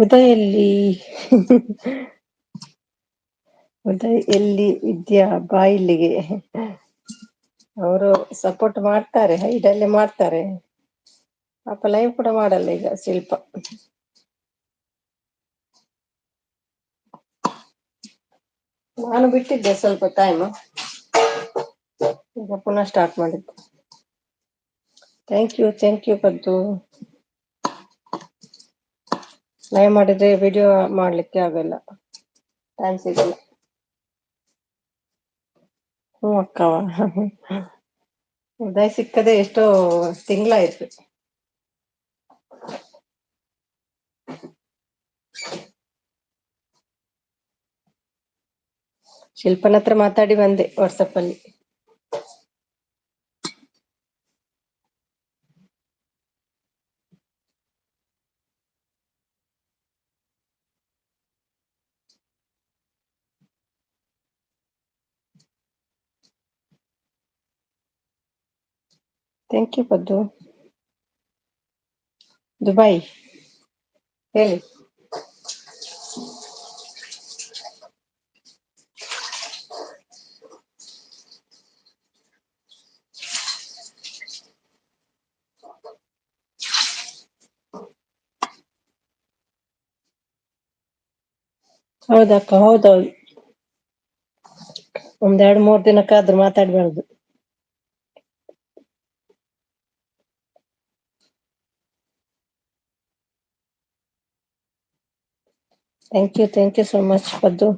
ಉದಯ್ ಎಲ್ಲಿ? ಉದಯ್ ಎಲ್ಲಿ ಇದ್ಯಾ? ಬಾ ಇಲ್ಲಿಗೆ. ಅವರು ಸಪೋರ್ಟ್ ಮಾಡ್ತಾರೆ, ಹೈಡಲ್ಲೇ ಮಾಡ್ತಾರೆ. ಪಾಪ ಲೈವ್ ಕೂಡ ಮಾಡಲ್ಲ ಈಗ ಶಿಲ್ಪ. ನಾನು ಬಿಟ್ಟಿದ್ದೆ ಸ್ವಲ್ಪ ಟೈಮ್, ಈಗ ಪುನಃ ಸ್ಟಾರ್ಟ್ ಮಾಡಿದ್ದು. Thank you Paddu. ಲೈವ್ ಮಾಡಿದ್ರೆ ವಿಡಿಯೋ ಮಾಡ್ಲಿಕ್ಕೆ ಆಗಲ್ಲ, ಟೈಮ್ ಸಿಗಲ್ಲ. ಹ್ಞೂ ಅಕ್ಕವ. ಉದಯ್ ಸಿಕ್ಕದೆ ಎಷ್ಟೋ ತಿಂಗಳಾಯ್ತು. ಶಿಲ್ಪನ ಹತ್ರ ಮಾತಾಡಿ ಬಂದೆ ವಾಟ್ಸಪ್ ಅಲ್ಲಿ. Thank you Paddu. ದುಬೈ. ಹೇಳಿ. ಹೌದಕ್ಕ, ಹೌದೌದು. ಒಂದ್ 2-3 ದಿನಕ್ಕಾದ್ರೂ ಮಾತಾಡ್ಬಾರ್ದು. Thank you so much Paddu.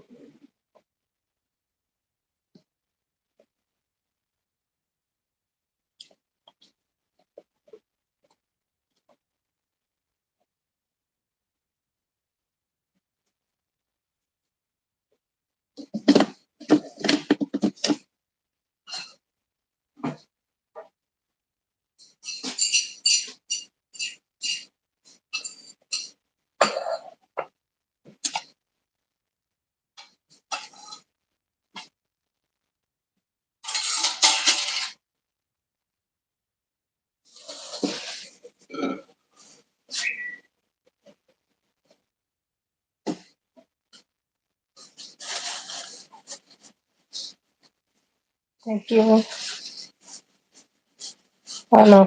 Thank you. Hello.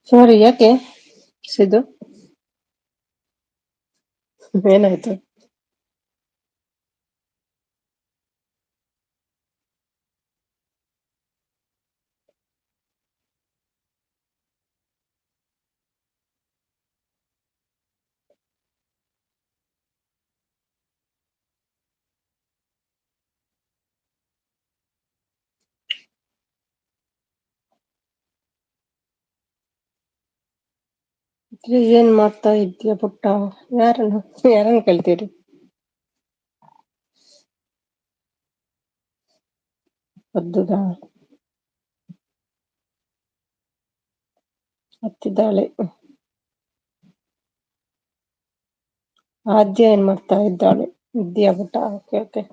Sorry, ಯಾಕೆ ಸಿದ್ದು? ಏನಾಯ್ತು? ಏನ್ ಮಾಡ್ತಾ ಇದ್ದೀಯ ಪುಟ್ಟ? ಯಾರನ್ನು ಕೇಳ್ತೀರಿ? ಪದ್ದುಗ ಹತ್ತಿದ್ದಾಳೆ. ಆದ್ಯ ಏನ್ ಮಾಡ್ತಾ ಇದ್ದಾಳೆ? ವಿದ್ಯಾ ಪುಟ್ಟ. Okay okay.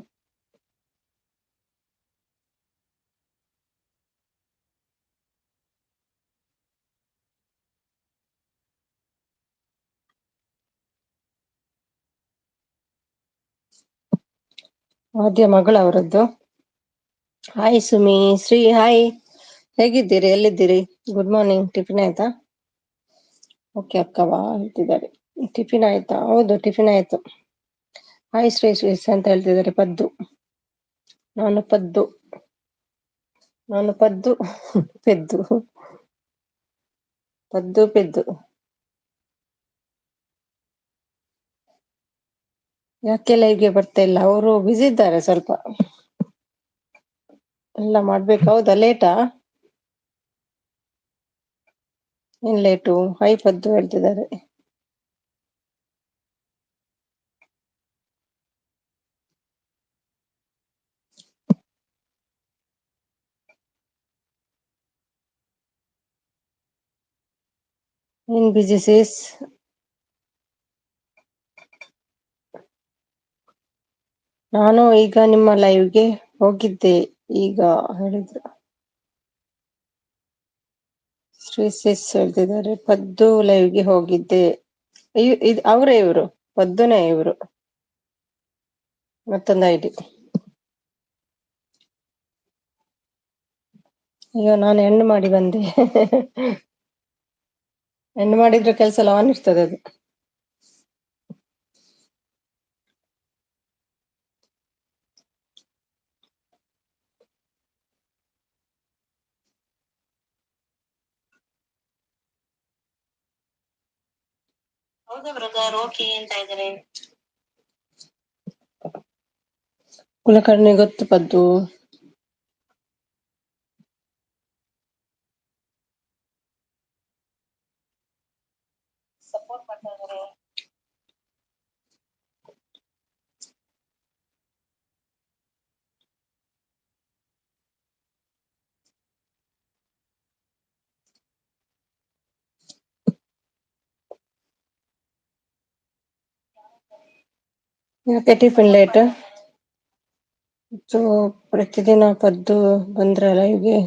ಆದ್ಯ ಮಗಳ ಅವರದ್ದು. Hi Sumi, Shri hi. ಹೇಗಿದ್ದೀರಿ? ಎಲ್ಲಿದ್ದೀರಿ? Good morning. ಟಿಫಿನ್ ಆಯ್ತಾ? ಓಕೆ ಅಕ್ಕವಾ ಹೇಳ್ತಿದ್ದಾರೆ. ಟಿಫಿನ್ ಆಯ್ತಾ? ಹೌದು, ಟಿಫಿನ್ ಆಯ್ತು. ಹಾಯ್ ಶ್ರೀ ಶ್ರೀ ಅಂತ ಹೇಳ್ತಿದ್ದಾರೆ ಪದ್ದು. ನಾನು ಪದ್ದು. ನಾನು ಪದ್ದು ಪೆದ್ದು. ಪದ್ದು ಪೆದ್ದು. ಯಾಕೆ ಲೈವ್ಗೆ ಬರ್ತಾ ಇಲ್ಲ? ಅವರು ಬ್ಯುಸಿ ಇದ್ದಾರೆ ಸ್ವಲ್ಪ. ಎಲ್ಲ ಮಾಡ್ಬೇಕು. ಹೌದಾ, ಲೇಟಾ? ಏನ್ ಲೇಟು? ಹೈ ಪದ್ದು ಹೇಳ್ತಿದ್ದಾರೆ. ಏನ್ ಬಿಜಿ ಸೀಸ್? ನಾನು ಈಗ ನಿಮ್ಮ ಲೈವ್ಗೆ ಹೋಗಿದ್ದೆ. ಈಗ ಹೇಳಿದ್ರು ಶ್ರೀ ಸಿಸ್ ಹೇಳ್ತಿದ್ದಾರೆ. ಪದ್ದು ಲೈವ್ಗೆ ಹೋಗಿದ್ದೆ. ಅವರೇ ಇವರು, ಪದ್ದುನೇ ಇವರು. ಮತ್ತೊಂದು ಐಡಿ. ಅಯ್ಯೋ ನಾನು ಹೆಣ್ಣು ಮಾಡಿ ಬಂದೆ. ಹೆಣ್ಣು ಮಾಡಿದ್ರೆ ಕೆಲಸ ಎಲ್ಲ ಆನ್ ಇರ್ತದೆ ಅದು. ಹೌದಾ ಬ್ರದರ್, ಓಕೆ ಅಂತ ಇದ್ದಾರೆ. ಕುಲಕರ್ಣಿ ಗೊತ್ತು ಪದ್ದು. ಸಪೋರ್ಟ್ ಮಾಡ್ತಾ ಇದ್ದಾರೆ. ಯಾಕೆ ಟಿಫಿನ್ ಲೇಟ್? ಸೊ ಪ್ರತಿದಿನ ಪದ್ದು ಬಂದ್ರ ಲೈವ್ಗೆ.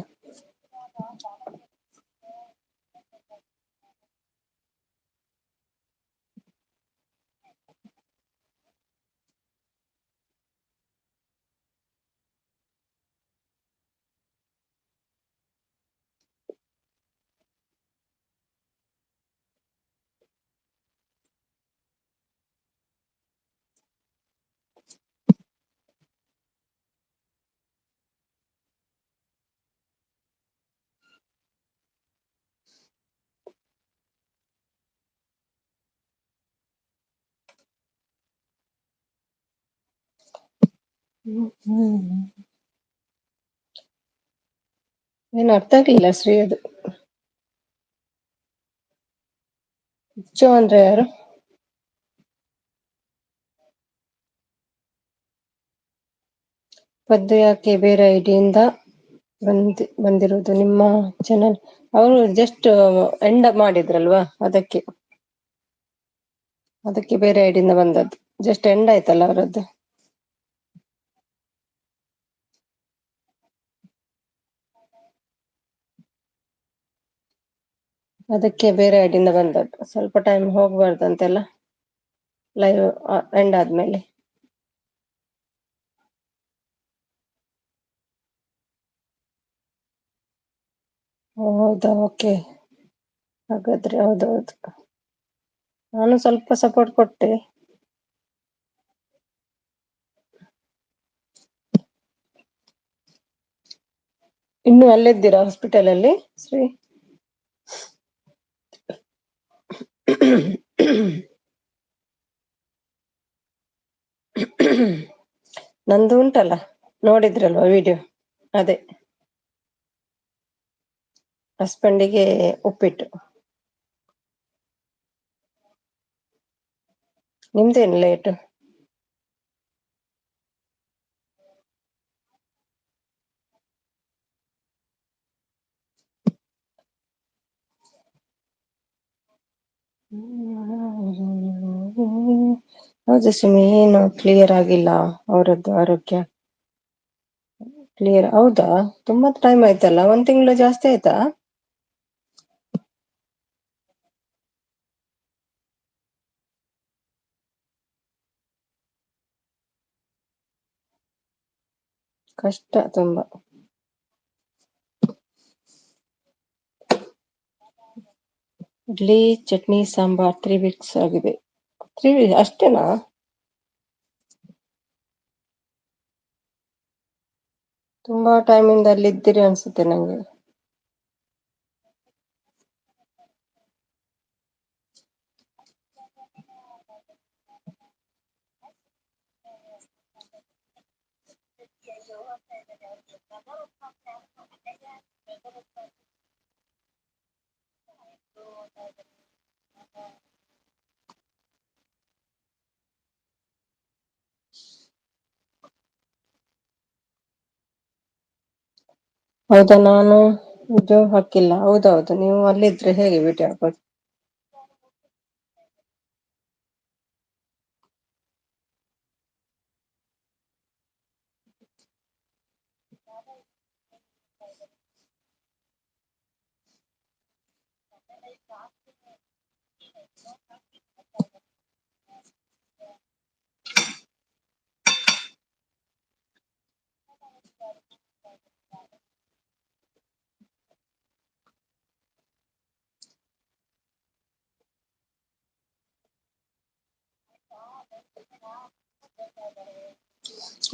ಏನು ಅರ್ಥ ಆಗ್ಲಿಲ್ಲ ಶ್ರೀ ಅದು. ಹುಚ್ಚು ಅಂದ್ರೆ ಯಾರು? ಪದ್ದು ಯಾಕೆ ಬೇರೆ ಐಡಿಯಿಂದ ಬಂದಿರೋದು ನಿಮ್ಮ ಚಾನಲ್? ಅವರು ಜಸ್ಟ್ ಎಂಡ್ ಮಾಡಿದ್ರಲ್ವಾ, ಅದಕ್ಕೆ ಬೇರೆ ಐಡಿಯಿಂದ ಬಂದದ್ದು. ಜಸ್ಟ್ ಎಂಡ್ ಆಯ್ತಲ್ಲ ಅವರದ್ದು. ಅದಕ್ಕೆ ಬೇರೆ ಐಡಿಯಿಂದ ಬಂದದ್ದು. ಸ್ವಲ್ಪ ಟೈಮ್ ಹೋಗ್ಬಾರ್ದಂತೆಲ್ಲ ಲೈವ್ ಎಂಡ್ ಆದ್ಮೇಲೆ. ಹೌದಾ, ಓಕೆ. ಹಾಗಾದ್ರೆ ಹೌದೌದು, ನಾನು ಸ್ವಲ್ಪ ಸಪೋರ್ಟ್ ಕೊಟ್ಟೆ. ಇನ್ನು ಅಲ್ಲಿದ್ದೀರಾ ಹಾಸ್ಪಿಟಲ್ ಅಲ್ಲಿ ಶ್ರೀ? ನಂದು ಉಂಟಲ್ಲ, ನೋಡಿದ್ರಲ್ವಾ ವಿಡಿಯೋ? ಅದೇ ಹಸ್ಬೆಂಡಿಗೆ ಉಪ್ಪಿಟ್ಟು. ನಿಮ್ದೇನು ಲೇಟ್? ಹೌದು ಸುಮಿ, ಏನು ಕ್ಲಿಯರ್ ಆಗಿಲ್ಲ ಅವರದ್ದು ಆರೋಗ್ಯ. ಕ್ಲಿಯರ್ ಹೌದಾ? ತುಂಬಾ ಟೈಮ್ ಆಯ್ತಲ್ಲ, 1 ತಿಂಗಳು ಜಾಸ್ತಿ ಆಯ್ತಾ? ಕಷ್ಟ ತುಂಬಾ. ಇಡ್ಲಿ ಚಟ್ನಿ ಸಾಂಬಾರ್ 3 weeks ಆಗಿದೆ. 3 weeks ಅಷ್ಟೇನಾ? ತುಂಬಾ ಟೈಮಿಂದ ಅಲ್ಲಿ ಇದ್ದೀರಿ ಅನ್ಸುತ್ತೆ ನಂಗೆ. ಹೌದಾ, ನಾನು ವಿಡಿಯೋ ಹಾಕಿಲ್ಲ. ಹೌದೌದು, ನೀವು ಅಲ್ಲಿದ್ರೆ ಹೇಗೆ ವಿಡಿಯೋ ಹಾಕೋದು?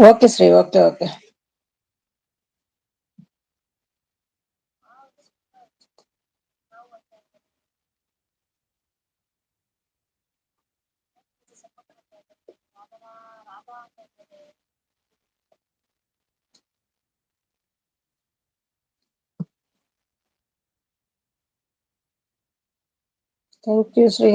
Okay Shri, okay okay. Thank you Shri.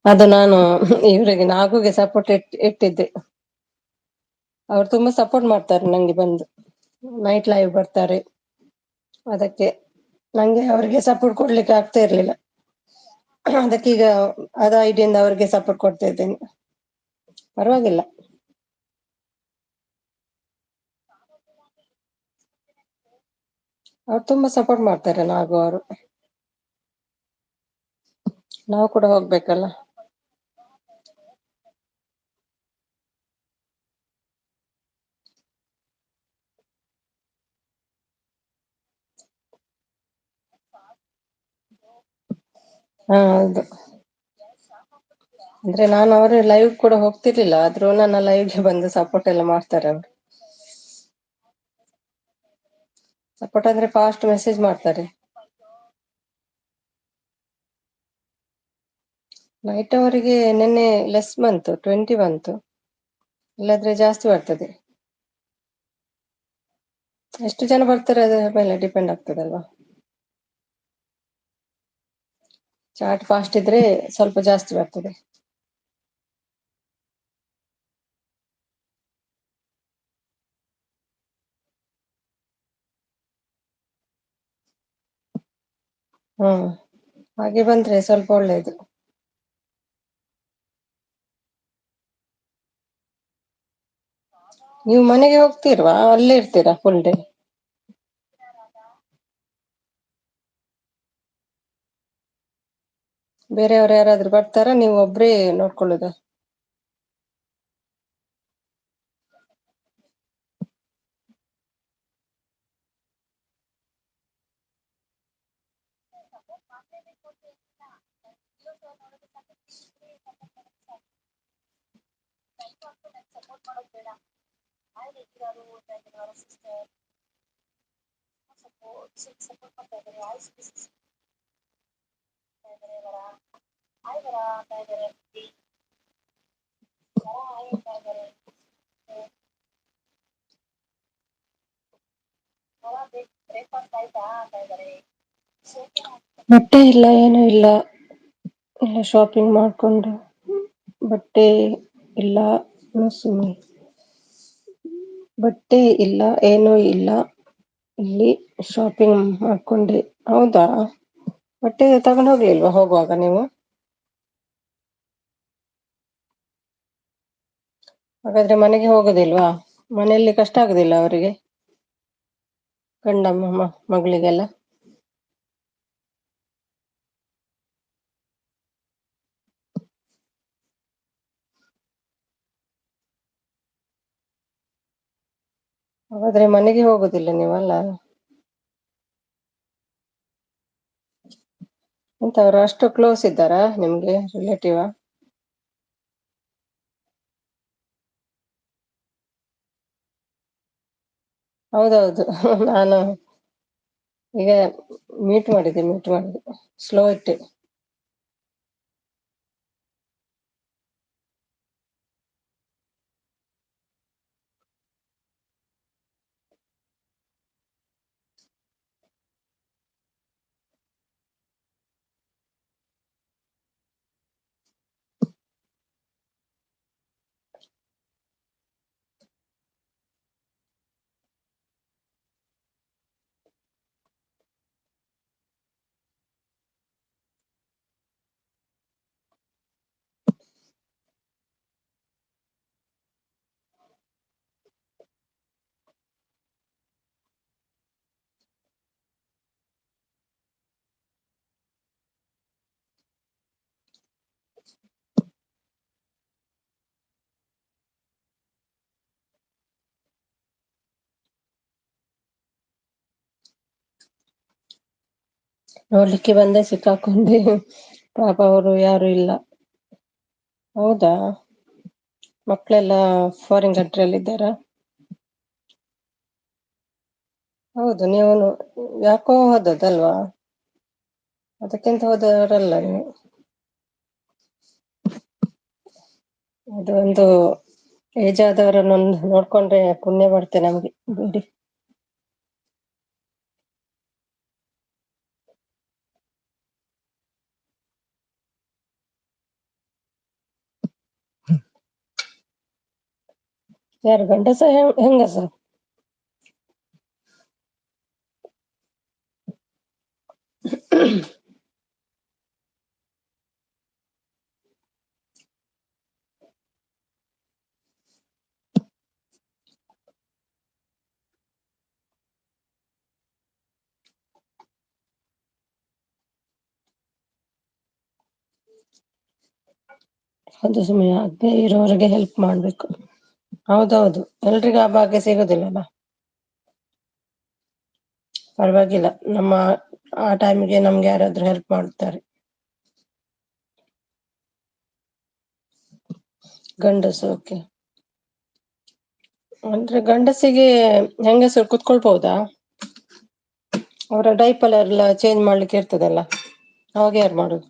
ಅದು ನಾನು ಇವರಿಗೆ ನಾಗುಗೆ ಸಪೋರ್ಟ್ ಇಟ್ಟಿದ್ದೆ. ಅವ್ರು ತುಂಬಾ ಸಪೋರ್ಟ್ ಮಾಡ್ತಾರೆ ನಂಗೆ, ಬಂದು ನೈಟ್ ಲೈವ್ ಬರ್ತಾರೆ. ಅದಕ್ಕೆ ನಂಗೆ ಅವ್ರಿಗೆ ಸಪೋರ್ಟ್ ಕೊಡ್ಲಿಕ್ಕೆ ಆಗ್ತಾ ಇರ್ಲಿಲ್ಲ. ಅದಕ್ಕೀಗ ಅದ ಐಡಿಯಿಂದ ಅವ್ರಿಗೆ ಸಪೋರ್ಟ್ ಕೊಡ್ತಾ ಇದ್ದೇನೆ. ಪರವಾಗಿಲ್ಲ. ಅವ್ರು ತುಂಬಾ ಸಪೋರ್ಟ್ ಮಾಡ್ತಾರೆ ನಾಗು ಅವರು. ನಾವು ಕೂಡ ಹೋಗ್ಬೇಕಲ್ಲ. ಹಾ ಹೌದು. ಅಂದ್ರೆ ನಾನು ಅವ್ರ ಲೈವ್ ಕೂಡ ಹೋಗ್ತಿರ್ಲಿಲ್ಲ, ಆದ್ರೂ ನನ್ನ ಲೈವ್ಗೆ ಬಂದು ಸಪೋರ್ಟ್ ಎಲ್ಲ ಮಾಡ್ತಾರೆ ಅವ್ರು. ಸಪೋರ್ಟ್ ಅಂದ್ರೆ ಫಾಸ್ಟ್ ಮೆಸೇಜ್ ಮಾಡ್ತಾರೆ. ನೈಟ್ ಅವರಿಗೆ ನಿನ್ನೆ ಲೆಸ್ ಬಂತು, 20 ಬಂತು. ಇಲ್ಲಾದ್ರೆ ಜಾಸ್ತಿ ಬರ್ತದೆ. ಎಷ್ಟು ಜನ ಬರ್ತಾರೆ ಅದರ ಮೇಲೆ ಡಿಪೆಂಡ್ ಆಗ್ತದಲ್ವಾ. ಚಾಟ್ ಫಾಸ್ಟ್ ಇದ್ರೆ ಸ್ವಲ್ಪ ಜಾಸ್ತಿ ಬರ್ತದೆ. ಹ್ಮ್, ಹಾಗೆ ಬಂದ್ರೆ ಸ್ವಲ್ಪ ಒಳ್ಳೇದು. ನೀವು ಮನೆಗೆ ಹೋಗ್ತೀರ್ವಾ, ಅಲ್ಲೇ ಇರ್ತೀರಾ ಫುಲ್ ಡೇ? ಬೇರೆಯವರು ಯಾರಾದ್ರೂ ಬರ್ತಾರಾ, ನೀವು ಒಬ್ರೇ ನೋಡ್ಕೊಳ್ಳುದ? ಬಟ್ಟೆ ಇಲ್ಲ, ಏನು ಇಲ್ಲ. ಎಲ್ಲ ಶಾಪಿಂಗ್ ಮಾಡ್ಕೊಂಡು, ಬಟ್ಟೆ ಇಲ್ಲ, ಬಟ್ಟೆ ಇಲ್ಲ, ಏನೂ ಇಲ್ಲ. ಇಲ್ಲಿ ಶಾಪಿಂಗ್ ಮಾಡ್ಕೊಂಡೆ. ಹೌದಾ, ಬಟ್ಟೆ ತಗೊಂಡ್ ಹೋಗ್ಲಿಲ್ವಾ ಹೋಗುವಾಗ ನೀವು? ಹಾಗಾದ್ರೆ ಮನೆಗೆ ಹೋಗುದಿಲ್ವಾ? ಮನೆಯಲ್ಲಿ ಕಷ್ಟ ಆಗುದಿಲ್ಲ ಅವರಿಗೆ, ಗಂಡಮ್ಮ ಮಗಳಿಗೆಲ್ಲ? ಹಾಗಾದ್ರೆ ಮನೆಗೆ ಹೋಗುದಿಲ್ಲ ನೀವಲ್ಲ? ಎಂತ ಅವ್ರು ಅಷ್ಟು ಕ್ಲೋಸ್ ಇದ್ದಾರಾ ನಿಮ್ಗೆ, ರಿಲೇಟಿವಾ? ಹೌದೌದು. ನಾನು ಈಗ ಮ್ಯೂಟ್ ಮಾಡಿದೆ ಸ್ಲೋ ಇಟ್ಟೆ. ನೋಡ್ಲಿಕ್ಕೆ ಬಂದೆ ಸಿಕ್ಕಾಕೊಂಡೆ. ಪಾಪ ಅವರು ಯಾರು ಇಲ್ಲ. ಹೌದಾ, ಮಕ್ಕಳೆಲ್ಲ ಫಾರಿನ್ ಕಂಟ್ರಿಯಲ್ಲಿ ಇದ್ದಾರಾ? ಹೌದು, ನೀವು ಯಾಕೋ ಹೋದದ್ದಲ್ವಾ, ಅದಕ್ಕೆಂತ ಹೋದವರಲ್ಲ ನೀವು. ಅದು ಒಂದು ಏಜ್ ಆದವರನ್ನೊಂದು ನೋಡ್ಕೊಂಡ್ರೆ ಪುಣ್ಯ ಬರುತ್ತೆ ನಮ್ಗೆ ಬಿಡಿ. ಯಾರು ಗಂಡಸ ಹೆಂಗಸ? ಅದು ಸುಮ್ಮನೆ ಅದೇ ಇರೋವರೆಗೆ ಹೆಲ್ಪ್ ಮಾಡ್ಬೇಕು. ಹೌದೌದು, ಎಲ್ರಿಗೂ ಆ ಭಾಗ್ಯ ಸಿಗೋದಿಲ್ಲಲ್ಲ. ಪರವಾಗಿಲ್ಲ, ನಮ್ಮ ಆ ಟೈಮಿಗೆ ನಮ್ಗೆ ಯಾರಾದ್ರೂ ಹೆಲ್ಪ್ ಮಾಡ್ತಾರೆ. ಗಂಡಸು ಓಕೆ. ಅಂದ್ರೆ ಗಂಡಸಿಗೆ ಹೆಂಗಸರು ಕುತ್ಕೊಳ್ಬಹುದಾ? ಅವರ ಡೈಪರ್ ಎಲ್ಲ ಚೇಂಜ್ ಮಾಡ್ಲಿಕ್ಕೆ ಇರ್ತದಲ್ಲ, ಅವಾಗ ಯಾರು ಮಾಡುದು?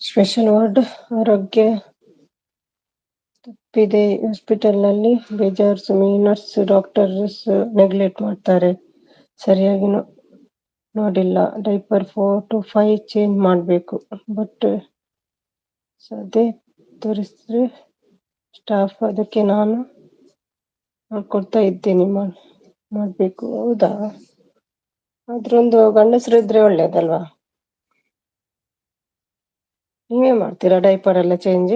ಸ್ಪೆಷಲ್ ವಾರ್ಡ್ ಆರೋಗ್ಯ ತಪ್ಪಿದೆ ಹಾಸ್ಪಿಟಲ್ ನಲ್ಲಿ. ಬೇಜಾರು ಸುಮ್ಮನೆ ನರ್ಸ್ ಡಾಕ್ಟರ್ಸ್ ನೆಗ್ಲೆಕ್ಟ್ ಮಾಡ್ತಾರೆ, ಸರಿಯಾಗಿ ನೋಡಿಲ್ಲ. ಡೈಪರ್ 4 to 5 ಚೇಂಜ್ ಮಾಡ್ಬೇಕು, ಬಟ್ ಸದ್ಯ ತೋರಿಸಿದ್ರೆ ಸ್ಟಾಫ್, ಅದಕ್ಕೆ ನಾನು ಕೊಡ್ತಾ ಇದ್ದೀನಿ ಮಾಡ್ಬೇಕು. ಹೌದಾ, ಅದ್ರೊಂದು ಗಂಡಸರು ಇದ್ರೆ ಒಳ್ಳೇದಲ್ವಾ? ನೀವೇ ಮಾಡ್ತೀರಾ ಡೈಪರ್ ಎಲ್ಲ ಚೇಂಜ್?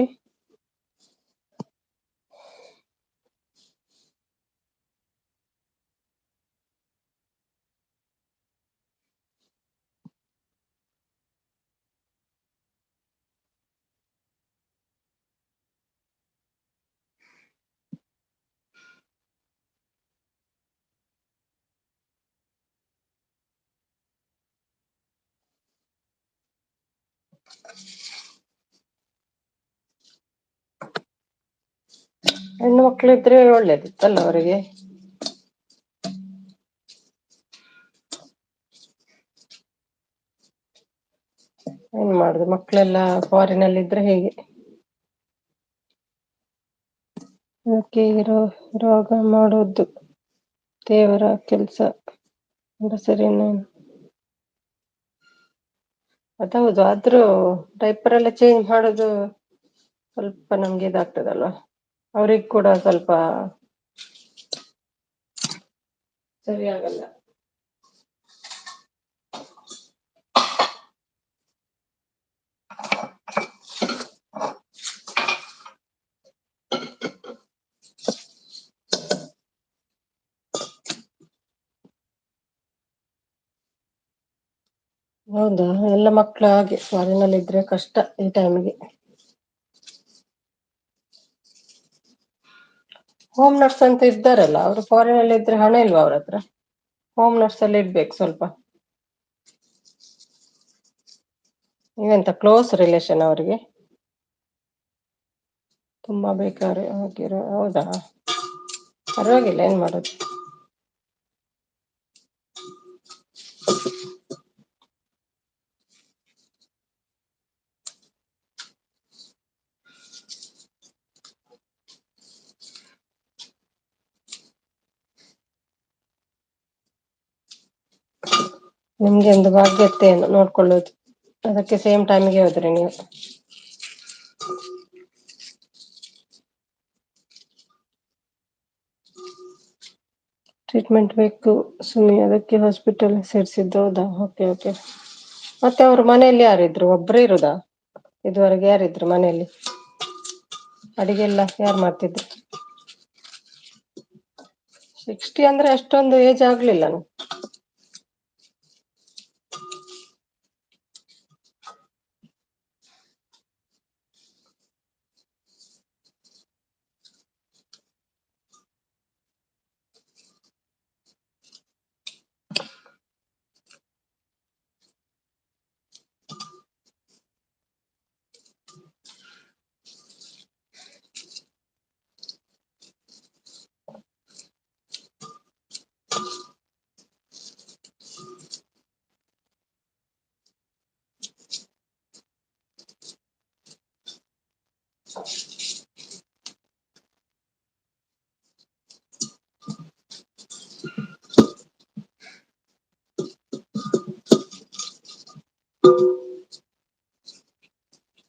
ಹೆಣ್ಣು ಮಕ್ಕಳಿದ್ರೆ ಒಳ್ಳೇದಿತ್ತಲ್ಲ ಅವರಿಗೆ. ಏನ್ ಮಾಡುದು, ಮಕ್ಕಳೆಲ್ಲಾ ಫಾರಿನಲ್ಲಿ ಇದ್ರೆ ಹೇಗೆ. ಅದಕ್ಕೆ ರೋಗ ಮಾಡೋದು ದೇವರ ಕೆಲ್ಸ ಸರಿನ. ಅದೌದು, ಆದ್ರೂ ಡೈಪರ್ ಎಲ್ಲ ಚೇಂಜ್ ಮಾಡೋದು ಸ್ವಲ್ಪ ನಮ್ಗೆ ಇದಾಗ್ತದಲ್ವಾ, ಅವ್ರಿಗೆ ಕೂಡ ಸ್ವಲ್ಪ ಸರಿ ಆಗಲ್ಲ. ಹೌದಾ, ಎಲ್ಲ ಮಕ್ಳು ಹಾಗೆ ಫಾರಿನಲ್ಲಿ ಇದ್ರೆ ಕಷ್ಟ ಈ ಟೈಮಿಗೆ. ಹೋಮ್ ನರ್ಸ್ ಅಂತ ಇದ್ದಾರಲ್ಲ, ಅವರು ಫಾರಿನಲ್ಲಿ ಇದ್ರೆ ಹಣ ಇಲ್ವಾ ಅವ್ರ ಹತ್ರ. ಹೋಮ್ ನರ್ಸ್ ಅಲ್ಲಿ ಇಡ್ಬೇಕು ಸ್ವಲ್ಪ. ನೀವೆಂತ ಕ್ಲೋಸ್ ರಿಲೇಷನ್ ಅವರಿಗೆ. ತುಂಬಾ ಬೇಕಾದ್ರೆ ಹೋಗಿರ, ಹೌದಾ ಪರವಾಗಿಲ್ಲ, ಏನ್ ಮಾಡುದು. ನಿಮ್ಗೆ ಒಂದು ಭಾಗ್ಯತೆಯನ್ನು ನೋಡ್ಕೊಳ್ಳುವುದು, ಅದಕ್ಕೆ ಸೇಮ್ ಟೈಮ್ಗೆ ಹೋದ್ರಿ ನೀವು. ಟ್ರೀಟ್ಮೆಂಟ್ ಬೇಕು ಸುಮ್ಮಿ, ಅದಕ್ಕೆ ಹಾಸ್ಪಿಟಲ್ ಸೇರ್ಸಿದ್ದು. ಹೌದಾ, ಓಕೆ ಓಕೆ. ಮತ್ತೆ ಅವ್ರು ಮನೆಯಲ್ಲಿ ಯಾರಿದ್ರು, ಒಬ್ರೇ ಇರುದಾ. ಇದುವರೆಗೆ ಯಾರಿದ್ರು ಮನೆಯಲ್ಲಿ, ಅಡಿಗೆಲ್ಲ ಯಾರು ಮಾಡ್ತಿದ್ರು. 60 ಅಂದ್ರೆ ಅಷ್ಟೊಂದು ಏಜ್ ಆಗ್ಲಿಲ್ಲ.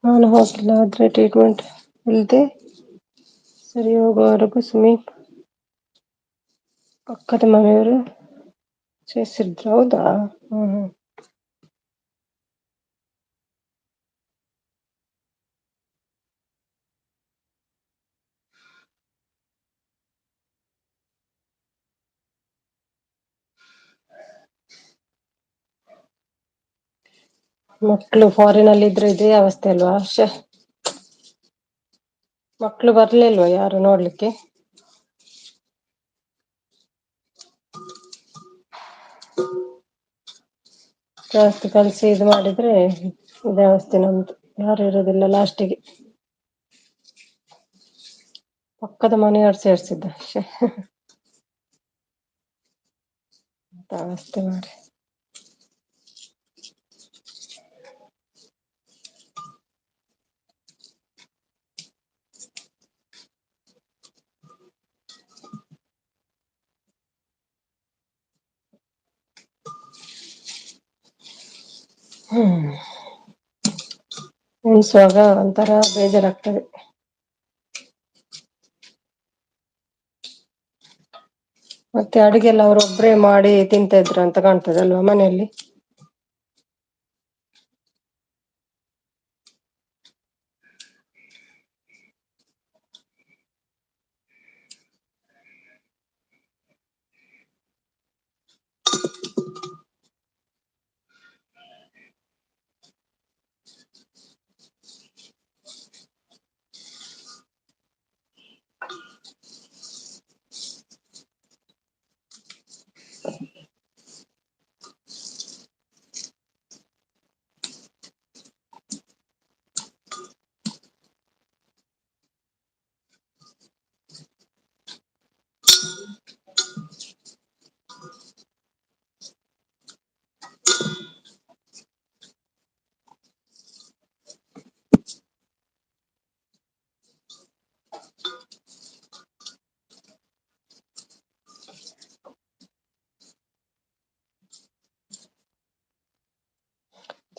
ನಾನು ಹೋಗಿಲ್ಲ, ಆದ್ರೆ ಟ್ರೀಟ್ಮೆಂಟ್ ಇಲ್ದೆ ಸರಿ ಹೋಗುವವರೆಗೂ ಸುಮ್ಮಿ ಪಕ್ಕದ ಮನೆಯವರು చేసిದ್ರು. ಹೌದಾ, ಹ್ಮ್. ಮಕ್ಳು ಫಾರಿನಲ್ಲಿ ಇದ್ರೆ ಇದೇ ಅವಸ್ಥೆ ಅಲ್ವಾ. ಮಕ್ಳು ಬರ್ಲಿಲ್ವಾ ಯಾರು ನೋಡ್ಲಿಕ್ಕೆ. ಜಾಸ್ತಿ ಕಲ್ಸಿ ಇದು ಮಾಡಿದ್ರೆ ಇದೇ ಅವಸ್ಥೆ ನಮ್ದು, ಯಾರು ಇರೋದಿಲ್ಲ ಲಾಸ್ಟಿಗೆ. ಪಕ್ಕದ ಮನೆಯವ್ರು ಸೇರ್ಸಿದ್ದ. ಅವಸ್ಥೆ ಮಾಡಿ. ಎಣಿಸುವಾಗ ಒಂಥರ ಬೇಜಾರಾಗ್ತದೆ. ಮತ್ತೆ ಅಡುಗೆಲ್ಲ ಅವರು ಒಬ್ರೇ ಮಾಡಿ ತಿಂತ ಇದ್ರು ಅಂತ ಕಾಣ್ತದಲ್ವಾ ಮನೆಯಲ್ಲಿ.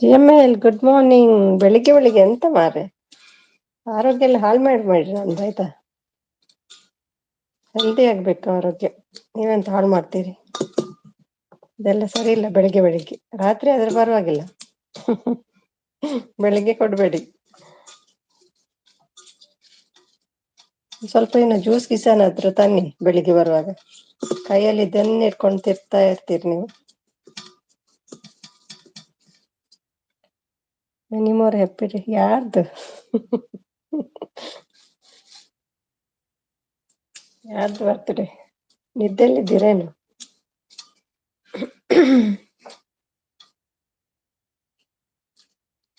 GML good morning. ಬೆಳಿಗ್ಗೆ ಬೆಳಿಗ್ಗೆ ಎಂತ ಮಾರೆ, ಆರೋಗ್ಯ ಎಲ್ಲ ಹಾಳು ಮಾಡ್ಬೇಡ್ರಿ ನಮ್ದು ಆಯ್ತಾ. ಹೆಲ್ದಿ ಆಗ್ಬೇಕು ಆರೋಗ್ಯ, ನೀವೆಂತ ಹಾಳು ಮಾಡ್ತೀರಿ. ಇದೆಲ್ಲ ಸರಿ ಇಲ್ಲ ಬೆಳಿಗ್ಗೆ ಬೆಳಿಗ್ಗೆ. ರಾತ್ರಿ ಆದ್ರೆ ಪರವಾಗಿಲ್ಲ, ಬೆಳಿಗ್ಗೆ ಕೊಡ್ಬೇಡಿ. ಸ್ವಲ್ಪ ಇನ್ನು ಜ್ಯೂಸ್ ಕಿಸನಾದ್ರು ತನ್ನಿ ಬೆಳಿಗ್ಗೆ ಬರುವಾಗ. ಕೈಯಲ್ಲಿ ಇದನ್ನೇ ಇಟ್ಕೊಂಡು ತಿರ್ತಾ ಇರ್ತೀರಿ ನೀವು. ನಿಮ್ಮವ್ರ ಹೆಪ್ಪಿರಿ ಯಾರ್ದು? ಯಾರ್ದು ಬರ್ತ್ಡೇ? ನಿದ್ದೆಲ್ಲಿದ್ದೀರೇನು?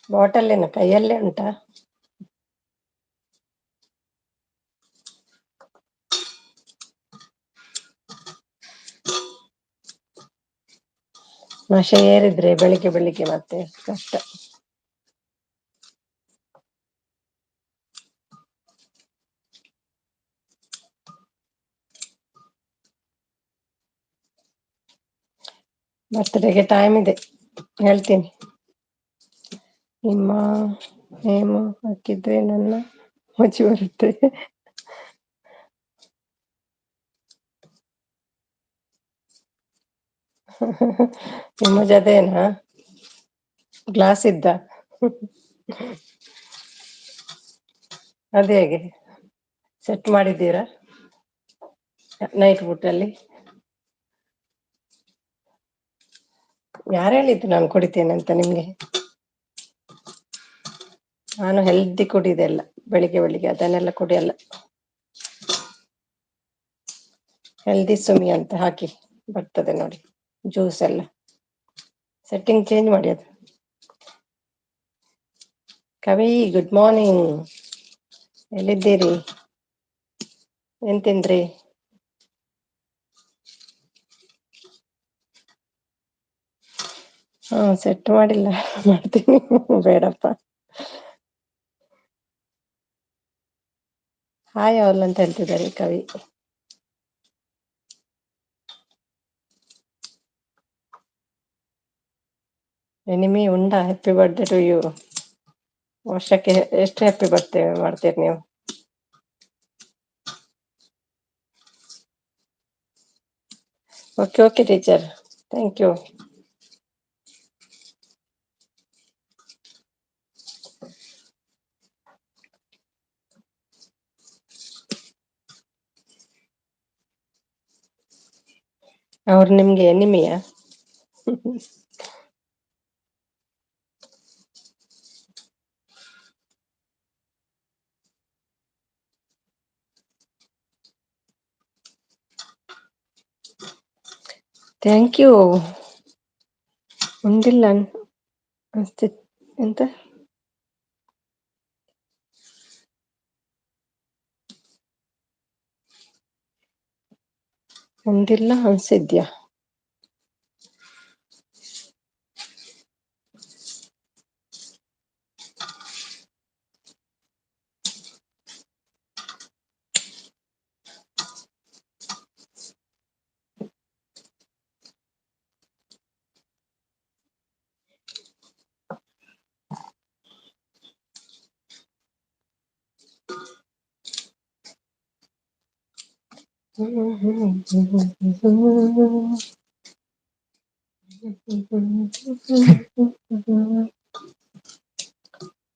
ಬಾಟಲ್ ಏನು ಕೈಯಲ್ಲೇ ಉಂಟಾ? ನಶೆ ಏರಿದ್ರೆ ಬೆಳಿಗ್ಗೆ ಬೆಳಿಗ್ಗೆ ಮತ್ತೆ ಕಷ್ಟ. ಬರ್ತ್ಡೇಗೆ ಟೈಮ್ ಇದೆ, ಹೇಳ್ತೀನಿ. ನಿಮ್ಮ ನೇಮು ಹಾಕಿದ್ರೆ ನನ್ನ ಮುಚ್ಚಿ ಬರುತ್ತೆ. ನಿಮ್ಮ ಜೊತೆನಾ? ಗ್ಲಾಸ್ ಇದ್ದ? ಅದೇ ಹೇಗೆ ಸೆಟ್ ಮಾಡಿದ್ದೀರಾ ನೈಟ್ ಬುಟ್ಟಲ್ಲಿ? ಯಾರು ಹೇಳಿದ್ದು ನಾನು ಕುಡಿತೇನೆ ಅಂತ ನಿಮ್ಗೆ? ನಾನು ಹೆಲ್ದಿ ಕುಡಿದೆಲ್ಲ, ಬೆಳಿಗ್ಗೆ ಬೆಳಿಗ್ಗೆ ಅದನ್ನೆಲ್ಲ ಕುಡಿಯಲ್ಲ. ಹೆಲ್ದಿ ಸುಮಿ ಅಂತ ಹಾಕಿ ಬರ್ತದೆ ನೋಡಿ ಜ್ಯೂಸ್ ಎಲ್ಲ. ಸೆಟ್ಟಿಂಗ್ ಚೇಂಜ್ ಮಾಡಿ ಅದು. ಕವಿ ಗುಡ್ ಮಾರ್ನಿಂಗ್. ಎಲ್ಲಿದ್ದೀರಿ? ಏನ್ ತಿಂದ್ರಿ? ಹಾ ಸೆಟ್ ಮಾಡಿಲ್ಲ, ಮಾಡ್ತೀನಿ. ಬೇಡಪ್ಪ. ಹಾಯ್ ಆಲ್ ಅಂತ ಹೇಳ್ತಿದ್ದಾರೆ ಕವಿ. ಎನಿಮಿ ಉಂಡಾ? Happy birthday to you. ವರ್ಷಕ್ಕೆ ಎಷ್ಟು ಹ್ಯಾಪಿ ಬರ್ತ್ಡೇ ಮಾಡ್ತೀರಿ ನೀವು? Okay okay teacher, thank you. ಅವ್ರು ನಿಮ್ಗೆ ಎನಿಮಿಯಾ? Thank you. ಉಂಡಿಲ್ಲ ಅನ್ಸ್ತಿ ಎಂತ? ಉಂಡಿಲ್ಲ ಅನ್ಸಿದ್ಯಾ?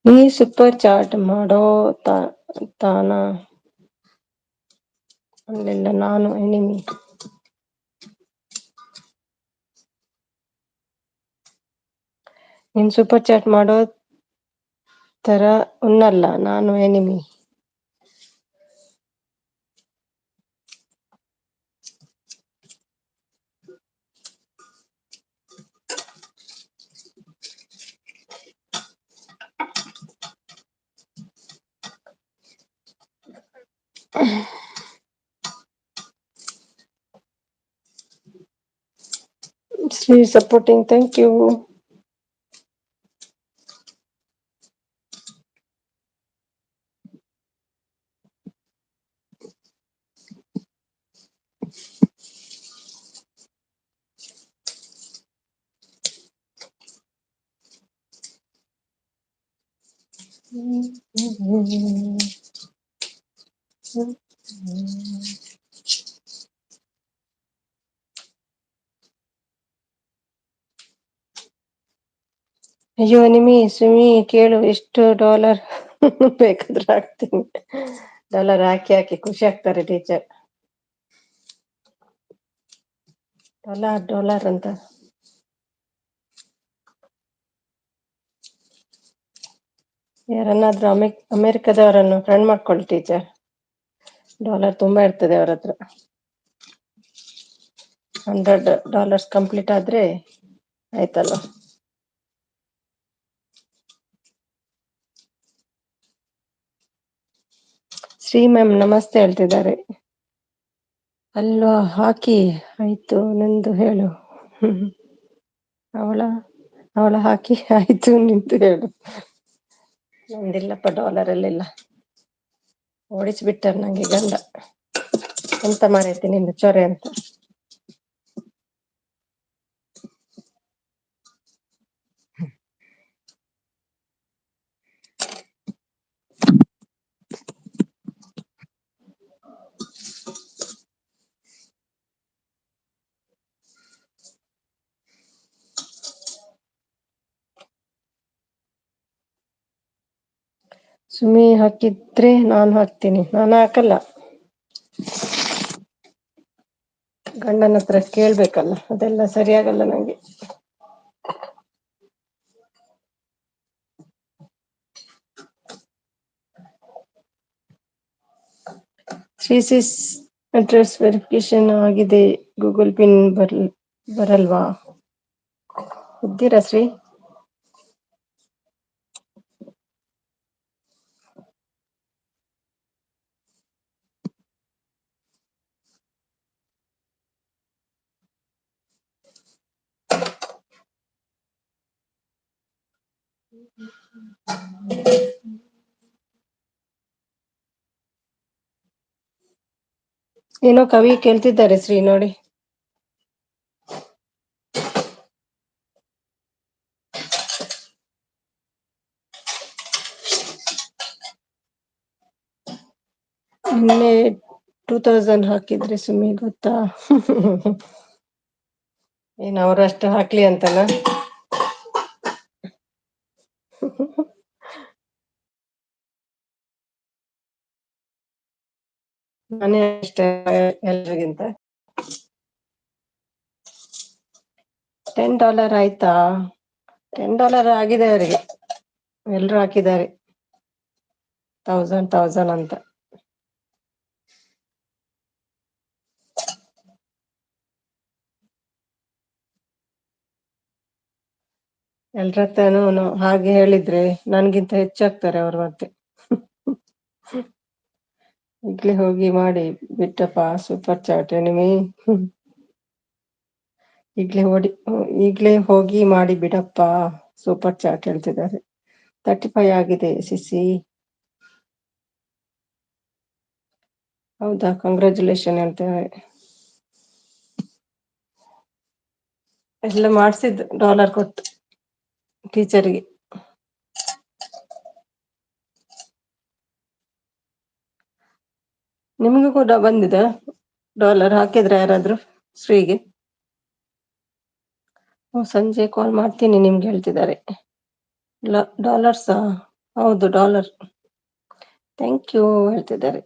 ನೀ ಸೂಪರ್ ಚಾಟ್ ಮಾಡೋ ತಾನ ಅಲ್ಲೆಲ್ಲ ನಾನು ಎನಿಮಿ. ನೀನ್ ಸೂಪರ್ ಚಾಟ್ ಮಾಡೋ ತರ ಉನ್ನಲ್ಲ, ನಾನು enemy. Shri supporting, thank you. ಅಯ್ಯೋ ಸುಮಿ ಕೇಳು, ಎಷ್ಟು ಡಾಲರ್ ಬೇಕಾದ್ರೂ ಹಾಕ್ತೀನಿ. ಡಾಲರ್ ಹಾಕಿ ಹಾಕಿ ಖುಷಿ ಆಗ್ತಾರೆ ಟೀಚರ್. ಡಾಲರ್ ಡಾಲರ್ ಅಂತ. ಯಾರನ್ನಾದ್ರೂ ಅಮೆರಿಕದವರನ್ನು ಫ್ರೆಂಡ್ ಮಾಡ್ಕೊಳ್ಳಿ ಟೀಚರ್. ಡಾಲರ್ ತುಂಬಾ ಇರ್ತದೆ ಅವ್ರ ಹತ್ರ. $100 ಕಂಪ್ಲೀಟ್ ಆದ್ರೆ ಆಯ್ತಲ್ಲ. ಶ್ರೀ ಮ್ಯಾಮ್ ನಮಸ್ತೆ ಹೇಳ್ತಿದ್ದಾರೆ. ಅಲ್ವಾ ಹಾಕಿ ಆಯ್ತು ನಂದು ಹೇಳು. ಅವಳ ಹಾಕಿ ಆಯ್ತು ನಿಂತು ಹೇಳು. ನಂದಿಲ್ಲಪ್ಪ ಡಾಲರ್ ಅಲ್ಲೆಲ್ಲ, ಓಡಿಸ್ಬಿಟ್ಟಾರ ನಂಗೆ ಗಂಡ. ಎಂತ ಮಾಡೈತಿ ನಿಂದು ಚೊರೆ ಅಂತ. ಸುಮಿ ಹಾಕಿದ್ರೆ ನಾನು ಹಾಕ್ತೀನಿ. ನಾನು ಹಾಕಲ್ಲ, ಗಂಡನ ಹತ್ರ ಕೇಳ್ಬೇಕಲ್ಲ, ಅದೆಲ್ಲ ಸರಿಯಾಗಲ್ಲ ನಂಗೆ. ಶ್ರೀಸಿಸ್ ಅಡ್ರೆಸ್ ವೆರಿಫಿಕೇಶನ್ ಆಗಿದೆ, ಗೂಗಲ್ ಪಿನ್ ಬರಲ್ವಾ? ಇದ್ದೀರಾ ಶ್ರೀ? ಏನೋ ಕವಿ ಕೇಳ್ತಿದ್ದಾರೆ ಶ್ರೀ ನೋಡಿ. ನಿನ್ನೆ 2000 ಹಾಕಿದ್ರೆ ಸುಮ್ಮನೆ ಗೊತ್ತಾ? ಏನ್ ಅವರಷ್ಟು ಹಾಕ್ಲಿ ಅಂತನಾ? ನಾನೇ ಅಷ್ಟೇ ಎಲ್ರಿಗಿಂತ. $10 ಆಯ್ತಾ? $10 ಆಗಿದೆ ಅವರಿಗೆ, ಎಲ್ರು ಹಾಕಿದ್ದಾರೆ 1000 ಅಂತ. ಎಲ್ರತ್ರನು ಹಾಗೆ ಹೇಳಿದ್ರೆ ನನ್ಗಿಂತ ಹೆಚ್ಚಾಗ್ತಾರೆ ಅವ್ರು ಮತ್ತೆ. ಈಗ್ಲೇ ಹೋಗಿ ಮಾಡಿ ಬಿಟ್ಟಪ್ಪ ಸೂಪರ್ ಚಾಟ್ ಎನಿಮಿ. ಈಗ್ಲೇ ಹೋಗಿ ಮಾಡಿ ಬಿಡಪ್ಪ ಸೂಪರ್ ಚಾಟ್ ಹೇಳ್ತಿದ್ದಾರೆ. 35 ಆಗಿದೆ ಸಿಸಿ. ಹೌದಾ, ಕಂಗ್ರ್ಯಾಚುಲೇಷನ್ ಹೇಳ್ತೇವೆ. ಎಲ್ಲ ಮಾಡ್ಸಿದ್ದು ಡಾಲರ್ ಕೊಟ್ಟು ಟೀಚರಿಗೆ. ನಿಮ್ಗೂ ಕೂಡ ಬಂದಿದೆ ಡಾಲರ್? ಹಾಕಿದ್ರ ಯಾರಾದ್ರೂ ಶ್ರೀಗೆ? ಸಂಜೆ ಕಾಲ್ ಮಾಡ್ತೀನಿ ನಿಮ್ಗೆ ಹೇಳ್ತಿದ್ದಾರೆ. ಡಾಲರ್ಸಾ? ಹೌದು ಡಾಲರ್. ಥ್ಯಾಂಕ್ ಯು ಹೇಳ್ತಿದ್ದಾರೆ.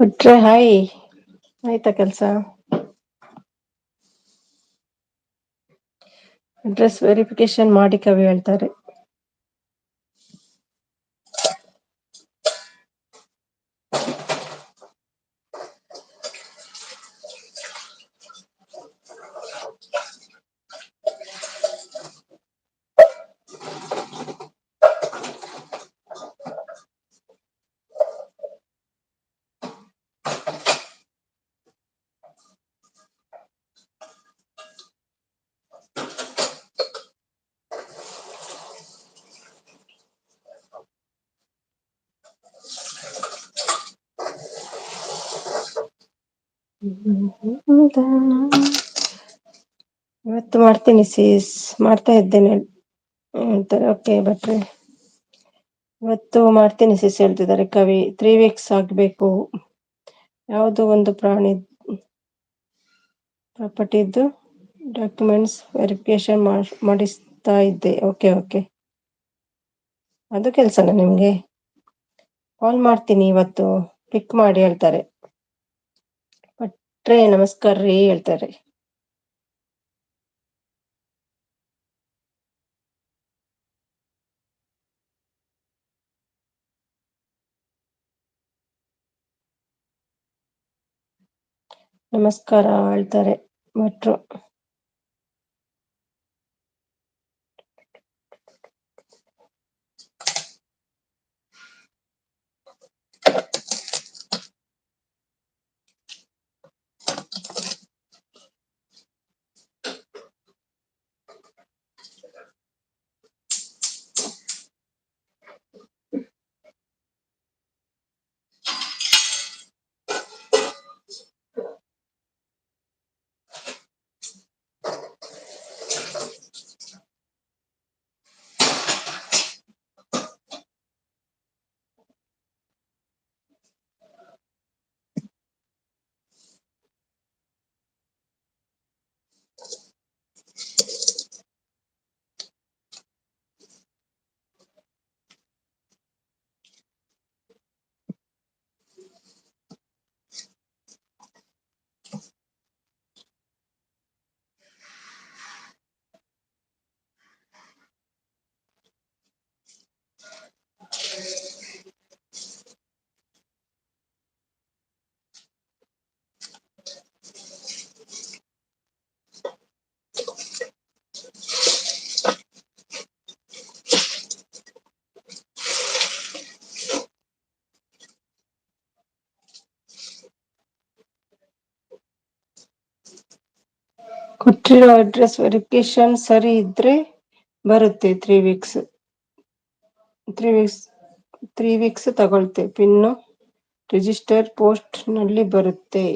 ಬಿಟ್ರೆ ಹಾಯ್, ಆಯ್ತಾ ಕೆಲ್ಸ? ಅಡ್ರೆಸ್ ವೆರಿಫಿಕೇಶನ್ ಮಾಡಿ ಕವಿ ಹೇಳ್ತಾರೆ. ಇವತ್ತು ಮಾಡ್ತೀನಿ ಸೀಸ್ ಮಾಡ್ತಾ ಇದ್ದೇನೆ ಹೇಳ್ತಾರೆ. ಓಕೆ ಭಟ್ರೆ, ಇವತ್ತು ಮಾಡ್ತೀನಿ ಸಿಸ್ ಹೇಳ್ತಿದ್ದಾರೆ ಕವಿ. 3 weeks ಆಗ್ಬೇಕು. ಯಾವುದೋ ಒಂದು ಪ್ರಾಪರ್ಟಿದ್ದು ಡಾಕ್ಯುಮೆಂಟ್ಸ್ ವೆರಿಫಿಕೇಶನ್ ಮಾಡಿಸ್ತಾ ಇದ್ದೆ. ಓಕೆ ಓಕೆ, ಅದು ಕೆಲ್ಸನ ನಿಮ್ಗೆ? ಕಾಲ್ ಮಾಡ್ತೀನಿ ಇವತ್ತು, ಪಿಕ್ ಮಾಡಿ ಹೇಳ್ತಾರೆ. ಭಟ್ರೆ ನಮಸ್ಕಾರ ರೀ ಹೇಳ್ತಾರೆ. ನಮಸ್ಕಾರ ಹೇಳ್ತಾರೆ ಭಟ್ರು. ಕೊಟ್ಟಿರೋ ಅಡ್ರೆಸ್ ವೆರಿಫಿಕೇಶನ್ ಸರಿ ಇದ್ರೆ ಬರುತ್ತೆ. 3 weeks 3 weeks 3 weeks ತಗೊಳ್ತೆ. ಪಿನ್ನು ರಿಜಿಸ್ಟರ್ ಪೋಸ್ಟ್ ನಲ್ಲಿ ಬರುತ್ತೆ.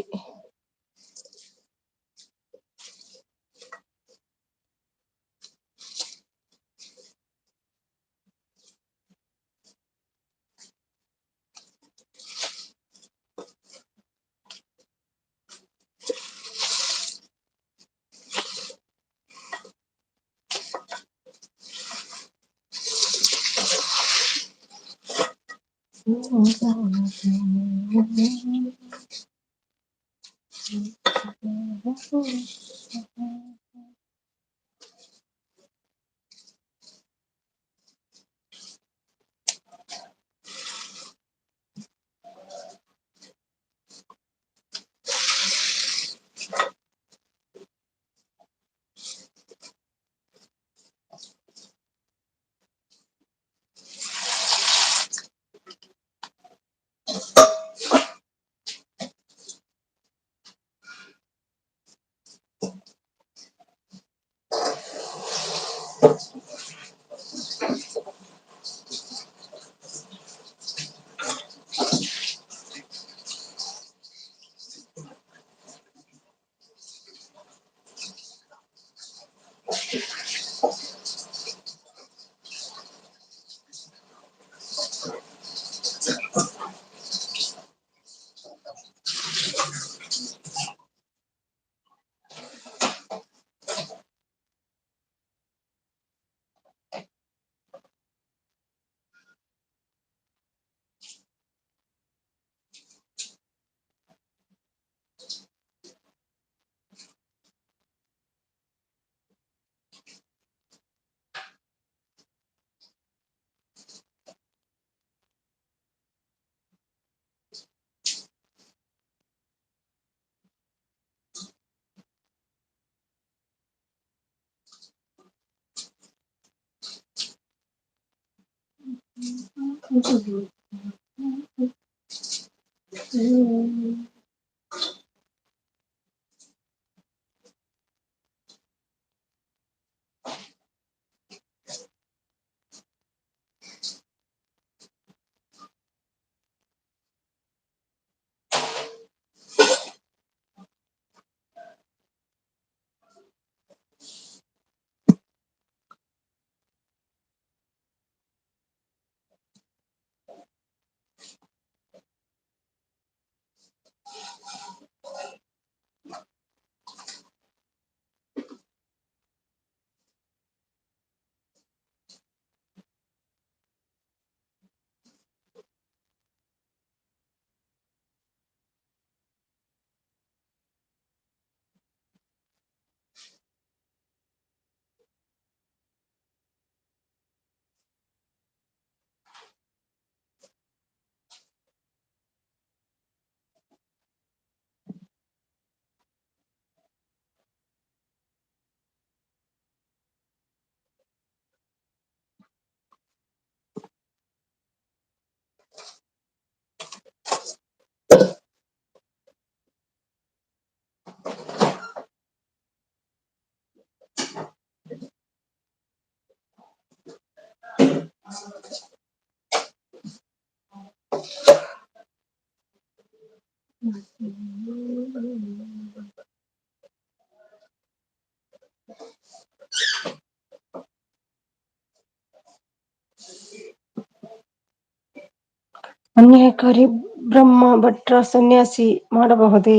ಅನ್ಯಾಯಕಾರಿ ಬ್ರಹ್ಮ ಭಟ್ರ ಸನ್ಯಾಸಿ ಮಾಡಬಹುದೇ?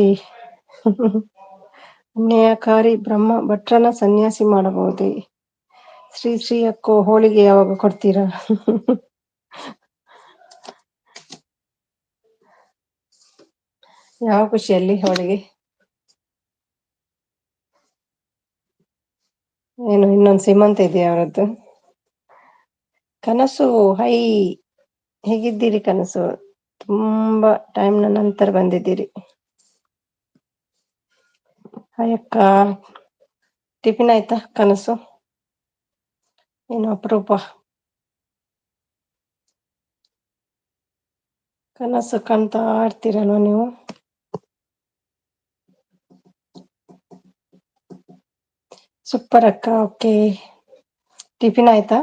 ಅನ್ಯಾಯಕಾರಿ ಬ್ರಹ್ಮ ಭಟ್ರನ ಸನ್ಯಾಸಿ ಮಾಡಬಹುದೇ? ಶ್ರೀ ಶ್ರೀ ಅಕ್ಕೋ ಹೋಳಿಗೆ ಯಾವಾಗ ಕೊಡ್ತೀರಾ? ಯಾವ ಖುಷಿಯಲ್ಲಿ ಹೋಳಿಗೆ? ಏನು ಇನ್ನೊಂದು ಸೀಮಂತ ಇದೆಯಾ ಅವರದ್ದು? ಕನಸು ಹೈ, ಹೇಗಿದ್ದೀರಿ ಕನಸು? ತುಂಬಾ ಟೈಮ್ನ ನಂತರ ಬಂದಿದ್ದೀರಿ. ಹಾಯ್ ಅಕ್ಕ, ಟಿಫಿನ್ ಆಯ್ತಾ ಕನಸು? ಏನು ಅಪರೂಪ, ಕನಸು ಕಾಣ್ತಾ ಇರ್ತೀರಲ್ವ ನೀವು? ಸೂಪರ್ ಅಕ್ಕ. ಓಕೆ, ಟಿಫಿನ್ ಆಯ್ತಾ?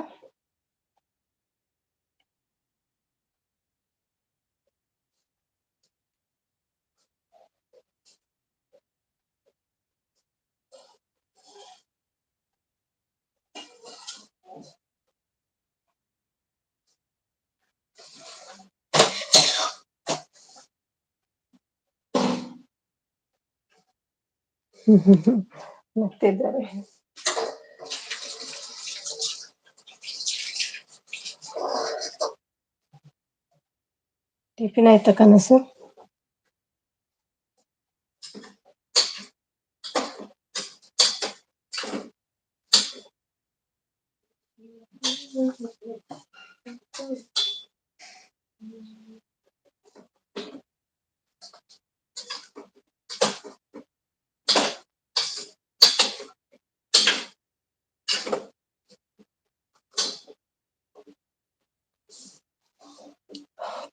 ನಗ್ತಿದ್ದಾರೆ. ಟಿಫಿನ್ ಆಯ್ತಾ ಕನಸು?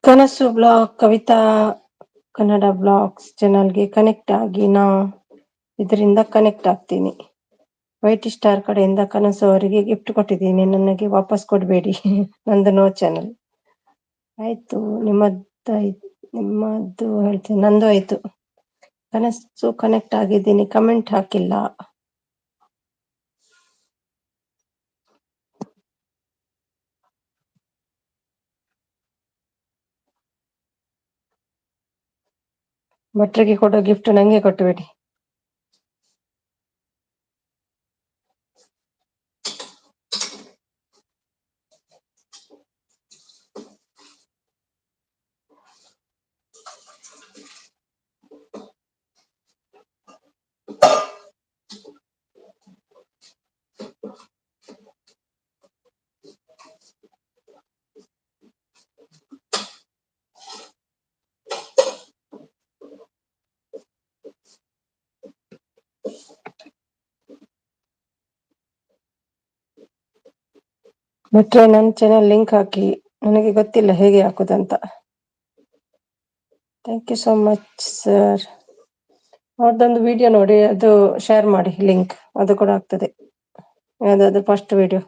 ಕನಸು ಬ್ಲಾಗ್ ಕವಿತಾ ಕನ್ನಡ ಬ್ಲಾಗ್ಸ್ ಚಾನಲ್ಗೆ ಕನೆಕ್ಟ್ ಆಗಿ. ನಾ ಇದರಿಂದ ಕನೆಕ್ಟ್ ಆಗ್ತೀನಿ. ವೈಟ್ ಸ್ಟಾರ್ ಕಡೆಯಿಂದ ಕನಸು ಅವರಿಗೆ ಗಿಫ್ಟ್ ಕೊಟ್ಟಿದ್ದೀನಿ, ನನಗೆ ವಾಪಸ್ ಕೊಡಬೇಡಿ. ನಂದು ನೋ ಚಾನಲ್. ಆಯ್ತು, ನಿಮ್ಮದ್ದು ಹೇಳ್ತೀನಿ, ನಂದು ಆಯ್ತು. ಕನಸು ಕನೆಕ್ಟ್ ಆಗಿದ್ದೀನಿ, ಕಮೆಂಟ್ ಹಾಕಿಲ್ಲ. ಭಟ್ರಿಗೆ ಕೊಡೋ ಗಿಫ್ಟ್ ನಂಗೆ ಕೊಟ್ಟುಬಿಡಿ. ಭಟ್ರೆ, ನನ್ನ ಚಾನಲ್ ಲಿಂಕ್ ಹಾಕಿ, ನನಗೆ ಗೊತ್ತಿಲ್ಲ ಹೇಗೆ ಹಾಕುದಂತ. Thank you so much sir. ಅವ್ರದ್ದೊಂದು ವಿಡಿಯೋ ನೋಡಿ, ಅದು ಶೇರ್ ಮಾಡಿ ಲಿಂಕ್, ಅದು ಕೂಡ ಆಗ್ತದೆ. ಯಾವ್ದಾದ್ರು ಫಸ್ಟ್ ವಿಡಿಯೋ.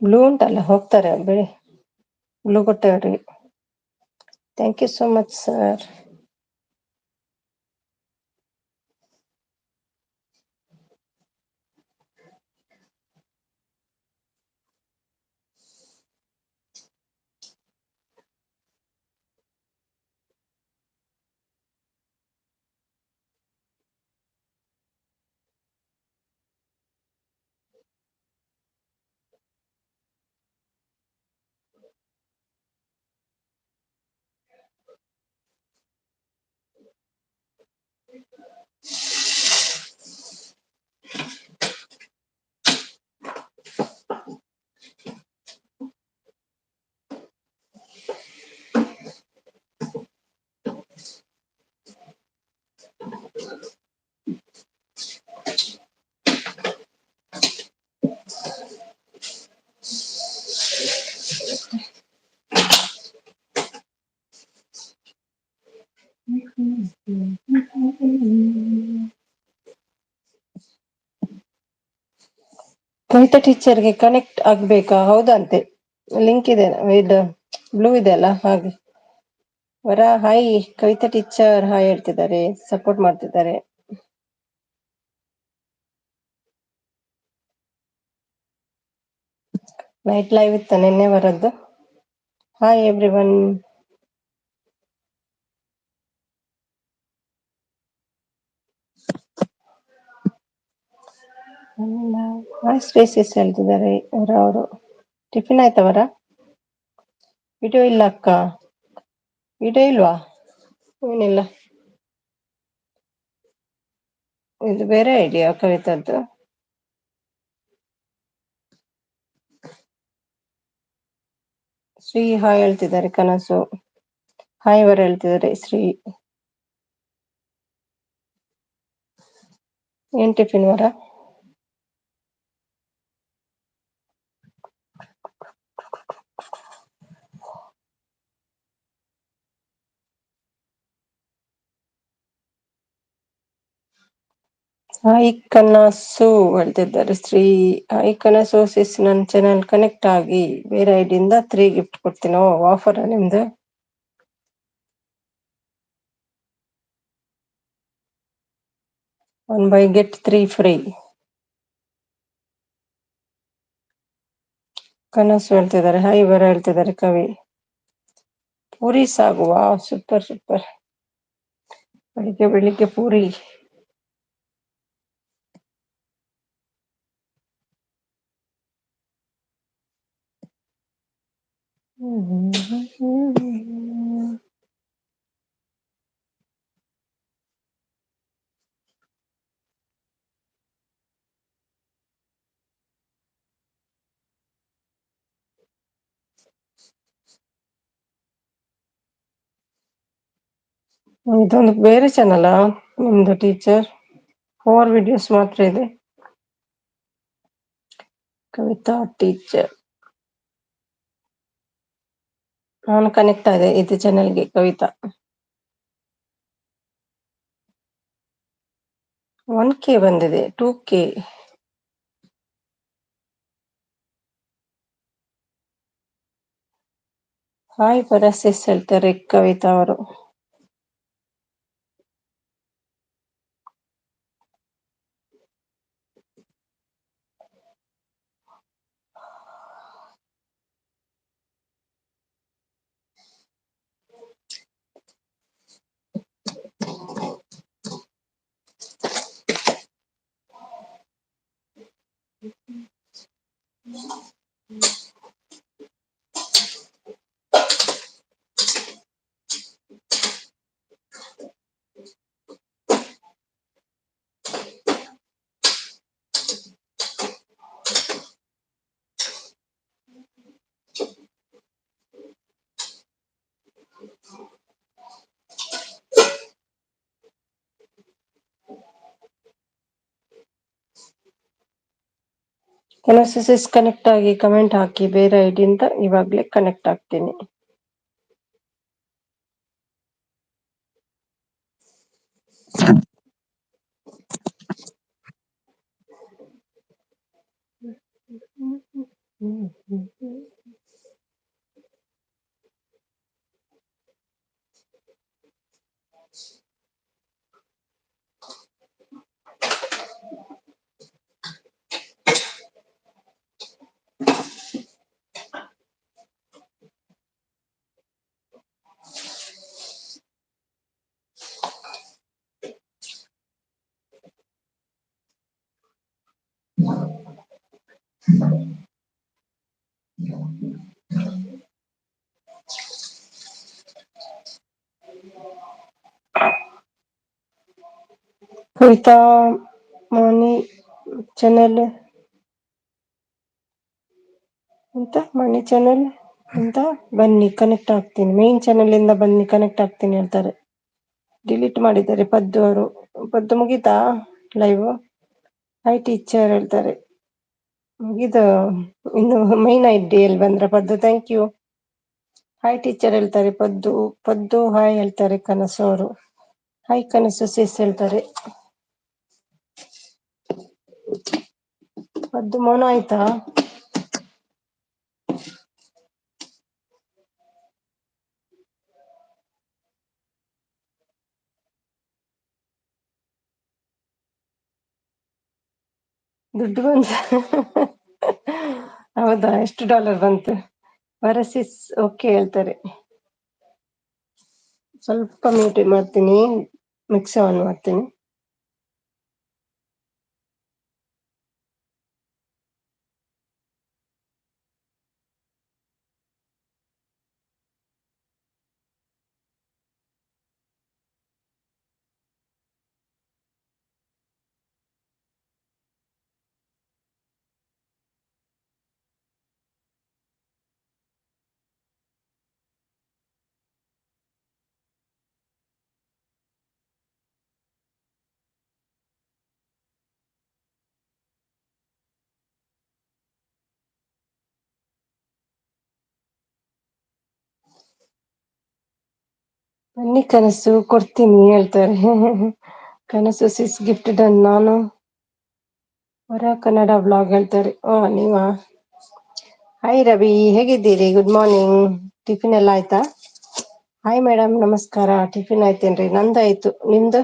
ಬ್ಲೂ ಉಂಟಲ್ಲ, ಹೋಗ್ತಾರೆ ಬಿಡಿ. ಬ್ಲೂ ಕೊಟ್ಟೆ ಅವರಿಗೆ. Thank you so much sir. Kavita ಟೀಚರ್ಗೆ ಕನೆಕ್ಟ್ ಆಗ್ಬೇಕಾ? ಹೌದಂತೆ, ಲಿಂಕ್ ಇದೆ, ಇದು ಬ್ಲೂ ಇದೆ ಅಲ್ಲ, ಹಾಗೆ ವರ ಹಾಯ್, ಕವಿತಾ ಟೀಚರ್ ಹಾಯ್ ಹೇಳ್ತಿದ್ದಾರೆ, ಸಪೋರ್ಟ್ ಮಾಡ್ತಿದ್ದಾರೆ. ನೈಟ್ ಲೈವ್ ಇತ್ತ ನಿನ್ನೆ ಬರದ್ದು. Hi everyone. Hi spaces ಹೇಳ್ತಿದ್ದಾರೆ ಅವರು. ಟಿಫಿನ್ ಆಯ್ತವರ? ವಿಡಿಯೋ ಇಲ್ಲ ಅಕ್ಕ. ವಿಡಿಯೋ ಇಲ್ವಾ? ಏನಿಲ್ಲ. ಇದು ಬೇರೆ ಐಡಿಯಾ ಕವಿತದ್ದು. ಶ್ರೀ ಹಾಯ್ ಹೇಳ್ತಿದ್ದಾರೆ. ಕನಸು ಹಾಯ್ ಅವರು ಹೇಳ್ತಿದ್ದಾರೆ. ಶ್ರೀ ಏನ್ ಟಿಫಿನ್ ವರ? ಹಾಯ್ ಕನಸು ಹೇಳ್ತಿದ್ದಾರೆ. ಶ್ರೀ ಹಾಯ್ ಕನಸು ಸಿಸ್, ನನ್ನ ಚಾನಲ್ ಕನೆಕ್ಟ್ ಆಗಿ ಬೇರೆ ಐಡಿಯಿಂದ 3 ಗಿಫ್ಟ್ ಕೊಡ್ತೀನಿ. ಆಫರ್ ನಿಮ್ದು? 1 buy get 3 ಫ್ರೀ. ಕನಸು ಹೇಳ್ತಿದ್ದಾರೆ. ಹಾಯ್ ಬರ ಹೇಳ್ತಿದ್ದಾರೆ. ಕವಿ ಪೂರಿ ಸಾಗುವ. Super super. ಬೆಳಿಗ್ಗೆ ಬೆಳಿಗ್ಗೆ ಪೂರಿ. ಇದೊಂದು ಬೇರೆ ಚಾನಲ್ ನಿಮ್ದು ಟೀಚರ್? 4 ವಿಡಿಯೋಸ್ ಮಾತ್ರ ಇದೆ. ಕವಿತಾ ಟೀಚರ್. ನಾನು ಕನೆಕ್ಟ್ ಆದೆ ಇದು ಚಾನಲ್ಗೆ. ಕವಿತಾ 1K ಬಂದಿದೆ. 2K. ಹಾಯ್ ಪರಸಿಸ್ ಹೇಳ್ತಾರೆ ಕವಿತಾ ಅವರು. ಕನಸು ಸಿಸ್ ಕನೆಕ್ಟ್ ಆಗಿ ಕಮೆಂಟ್ ಹಾಕಿ. ಬೇರೆ ಐಡಿಯಿಂದ ಇವಾಗ್ಲೇ ಕನೆಕ್ಟ್ ಆಗ್ತೀನಿ. ಕವಿತಾ ಮಣಿ ಚಾನೆಲ್ ಅಂತ, ಮಣಿ ಚಾನೆಲ್ ಅಂತ ಬನ್ನಿ ಕನೆಕ್ಟ್ ಆಗ್ತೀನಿ. ಮೇನ್ ಚಾನೆಲ್ ಇಂದ ಬನ್ನಿ ಕನೆಕ್ಟ್ ಆಗ್ತೀನಿ ಹೇಳ್ತಾರೆ. ಡಿಲೀಟ್ ಮಾಡಿದ್ದಾರೆ ಪದ್ದು ಅವರು. ಪದ್ದು ಮುಗೀತಾ ಲೈವ್? ಹಾಯ್ ಟೀಚರ್ ಹೇಳ್ತಾರೆ. ಮುಗಿದು ಇನ್ನು ಮೈನ್ ಐಡಿಯಲ್ಲಿ ಬಂದ್ರ Paddu. Thank you. Hi teacher ಹೇಳ್ತಾರೆ ಪದ್ದು. ಪದ್ದು ಹಾಯ್ ಹೇಳ್ತಾರೆ ಕನಸು ಅವರು. ಹಾಯ್ ಕನಸು ಸಿಸ್ ಹೇಳ್ತಾರೆ. ಪದ್ದು ಮೌನ ಆಯ್ತಾ? ದುಡ್ಡು ಬಂತ. ಹೌದಾ, ಎಷ್ಟು ಡಾಲರ್ ಬಂತು? ವರಸಿಸ್ ಓಕೆ ಹೇಳ್ತಾರೆ. ಸ್ವಲ್ಪ ಮ್ಯೂಟ್ ಮಾಡ್ತೀನಿ, ಮಿಕ್ಸಿ ಆನ್ ಮಾಡ್ತೀನಿ. ಬನ್ನಿ ಕನಸು ಕೊಡ್ತೀನಿ ಹೇಳ್ತಾರೆ. ಕನಸು ಸಿಸ್ ಗಿಫ್ಟ್ ಡನ್. ನಾನು ಹೊರ ಕನ್ನಡ ಬ್ಲಾಗ್ ಹೇಳ್ತಾರೆ. ಓ ನೀವಾ? ಹಾಯ್ ರವಿ, ಹೇಗಿದ್ದೀರಿ? Good morning. ಟಿಫಿನ್ ಎಲ್ಲ ಆಯ್ತಾ? ಹಾಯ್ ಮೇಡಮ್, ನಮಸ್ಕಾರ. ಟಿಫಿನ್ ಆಯ್ತೇನ್ರಿ? ನಂದಾಯ್ತು, ನಿಮ್ದು?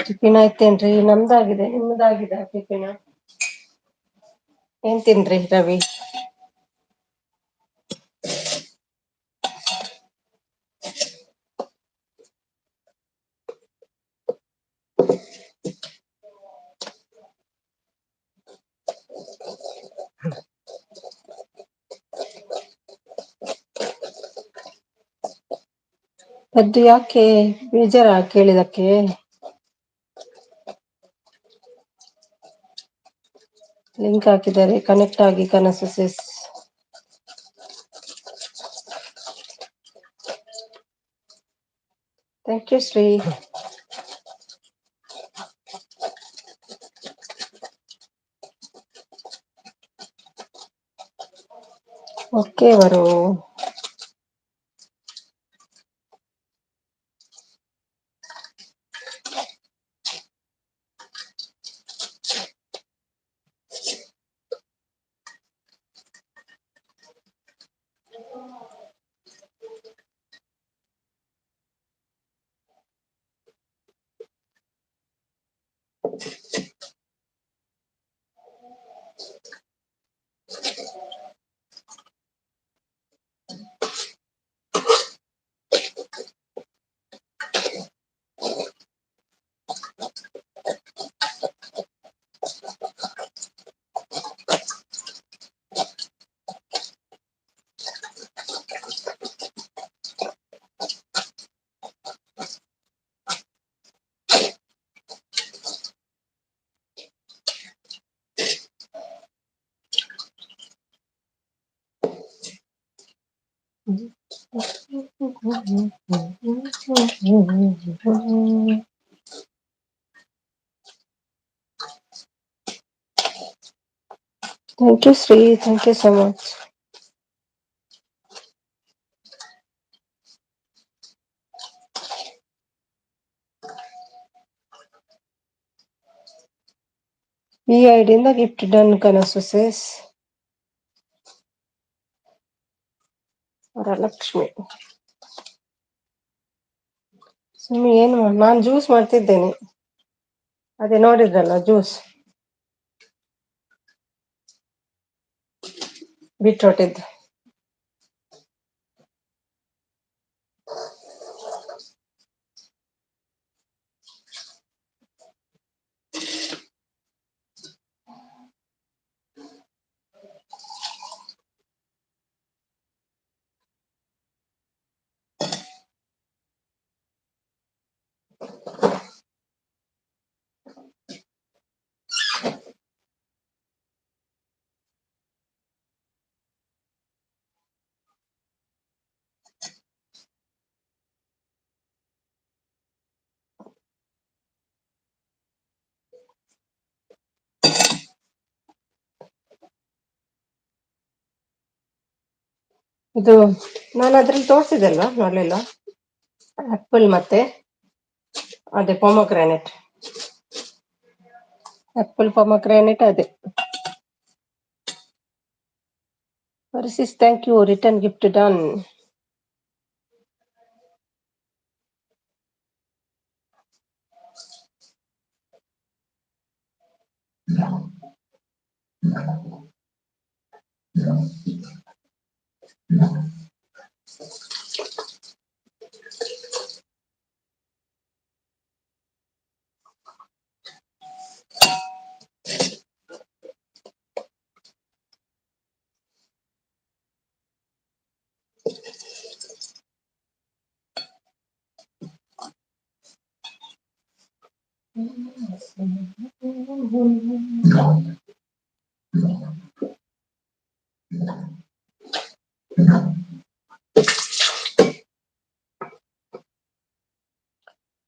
ಟಿಫಿನ್ ಆಯ್ತೇನ್ರಿ? ನಮ್ದಾಗಿದೆ. ನಿಮ್ದಾಗಿದೆ ಟಿಫಿನ್? ಏನ್ ತಿನ್ರಿ ರವಿ? ಅದು ಯಾಕೆ ಬೇಜಾರ ಕೇಳಿದಕ್ಕೆ? ಲಿಂಕ್ ಹಾಕಿದ್ದಾರೆ, ಕನೆಕ್ಟ್ ಆಗಿ Kanasu sis. Thank you Shri. Okay ವರು. Thank you Shri, thank you so much. ಈ ಐಡಿಯಿಂದ ಗಿಫ್ಟ್ ಡನ್ ಕನಸು ಸಿಸ್. ವರಲಕ್ಷ್ಮಿ ಸುಮ್ಮನೆ ಏನು ನಾನು ಜ್ಯೂಸ್ ಮಾಡ್ತಿದ್ದೇನೆ. ಅದೇ ನೋಡಿದ್ರಲ್ಲ ಜ್ಯೂಸ್, ಬೀಟ್ರೋಟ್ ಇದ್ದು. ಇದು ನಾನು ಅದ್ರಲ್ಲಿ ತೋರಿಸಿದೆ ಅಲ್ವಾ, ನೋಡ್ಲಿಲ್ಲ. ಆಪಲ್ ಮತ್ತೆ ಅದೇ ಪೊಮೊಗ್ರಾನೆಟ್. ಆಪಲ್ ಪೊಮೊಗ್ರಾನೆಟ್ ಅದೇ. Versus thank you, return gift done.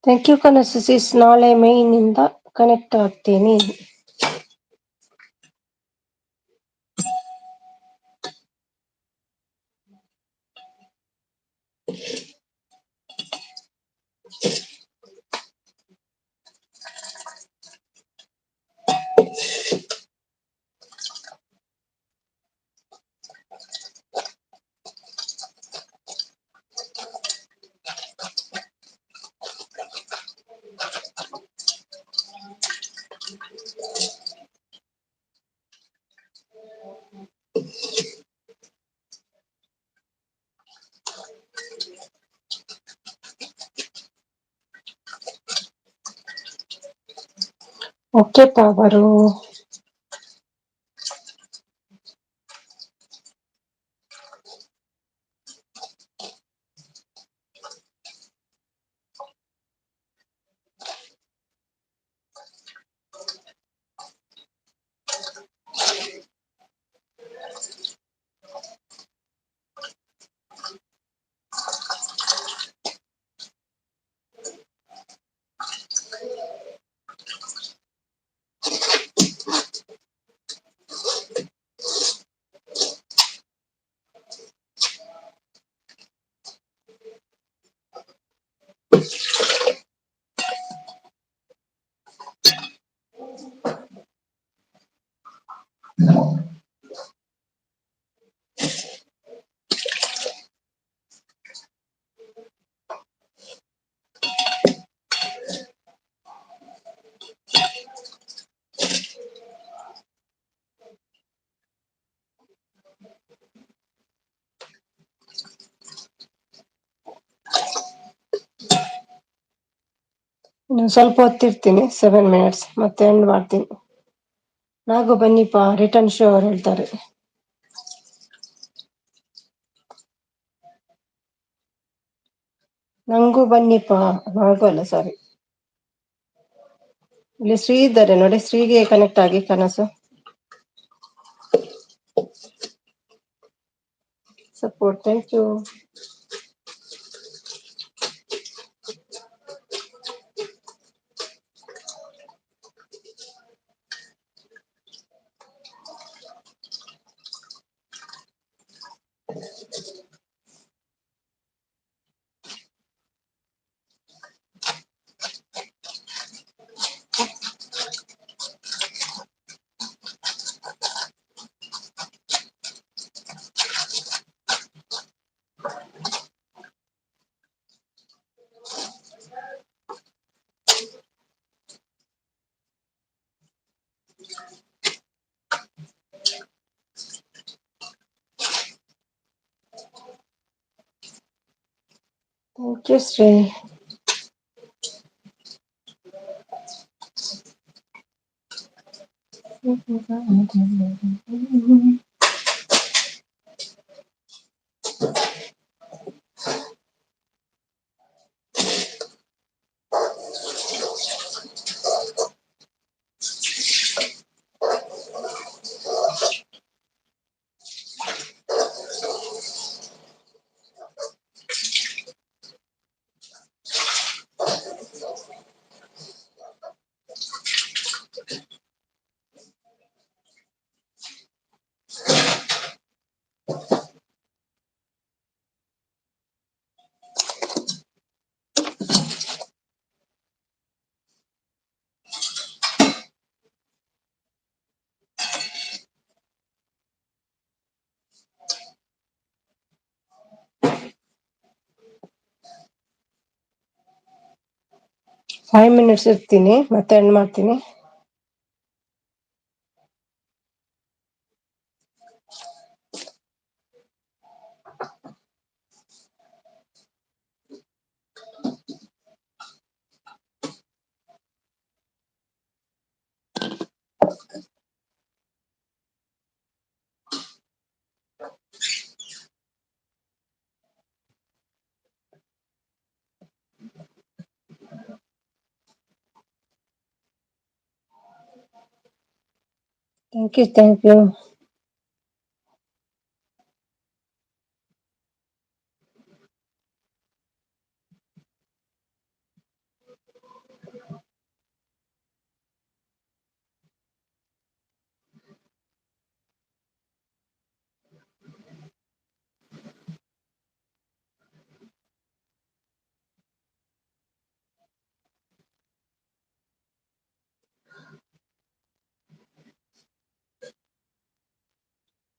Thank you Kanasu sis. ನಾಳೆ ಮೇನ್ ಇಂದ ಕನೆಕ್ಟ್ ಆಗ್ತೀನಿ. ಓಕೆ ಪಾವರು. ಇನ್ನು ಸ್ವಲ್ಪ ಹೊತ್ತಿರ್ತೀನಿ, 7 minutes, ಮತ್ತೆ ಎಂಡ್ ಮಾಡ್ತೀನಿ. ನಾಗು ಬನ್ನಿಪಾ, ರಿಟರ್ನ್ ಶೋ ಅವ್ರು ಹೇಳ್ತಾರೆ. ನಂಗೂ ಬನ್ನಿಪಾ. ನಾಗು ಅಲ್ಲ, ಸಾರಿ. ಇಲ್ಲಿ ಶ್ರೀ ಇದ್ದಾರೆ ನೋಡಿ, ಶ್ರೀಗೆ ಕನೆಕ್ಟ್ ಆಗಿ Kanasu. Support, thank you. Thank you Shri. 5 minutes ಇರ್ತೀನಿ ಮತ್ತೆ ಎಂಡ್ ಮಾಡ್ತೀನಿ. Thank you thank you.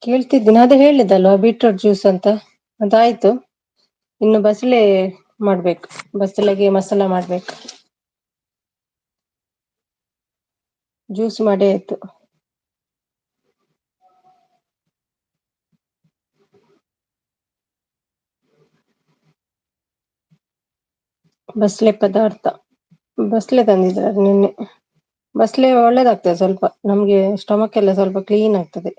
ಕೇಳ್ತಿದ್ದೀನಿ ಅದೇ ಹೇಳಿದಲ್ವಾ ಬೀಟ್ರೂಟ್ ಜ್ಯೂಸ್ ಅಂತ, ಅದಾಯ್ತು. ಇನ್ನು ಬಸಳೆ ಮಾಡ್ಬೇಕು, ಬಸಳೆಗೆ ಮಸಾಲ ಮಾಡ್ಬೇಕು. ಜ್ಯೂಸ್ ಮಾಡಿ ಆಯ್ತು. ಬಸ್ಲೆ ಪದಾರ್ಥ, ಬಸ್ಲೆ ತಂದಿದ್ದಾರೆ ನಿನ್ನೆ. ಬಸ್ಲೆ ಒಳ್ಳೇದಾಗ್ತದೆ, ಸ್ವಲ್ಪ ನಮ್ಗೆ ಸ್ಟಮಕ್ ಎಲ್ಲ ಸ್ವಲ್ಪ ಕ್ಲೀನ್ ಆಗ್ತದೆ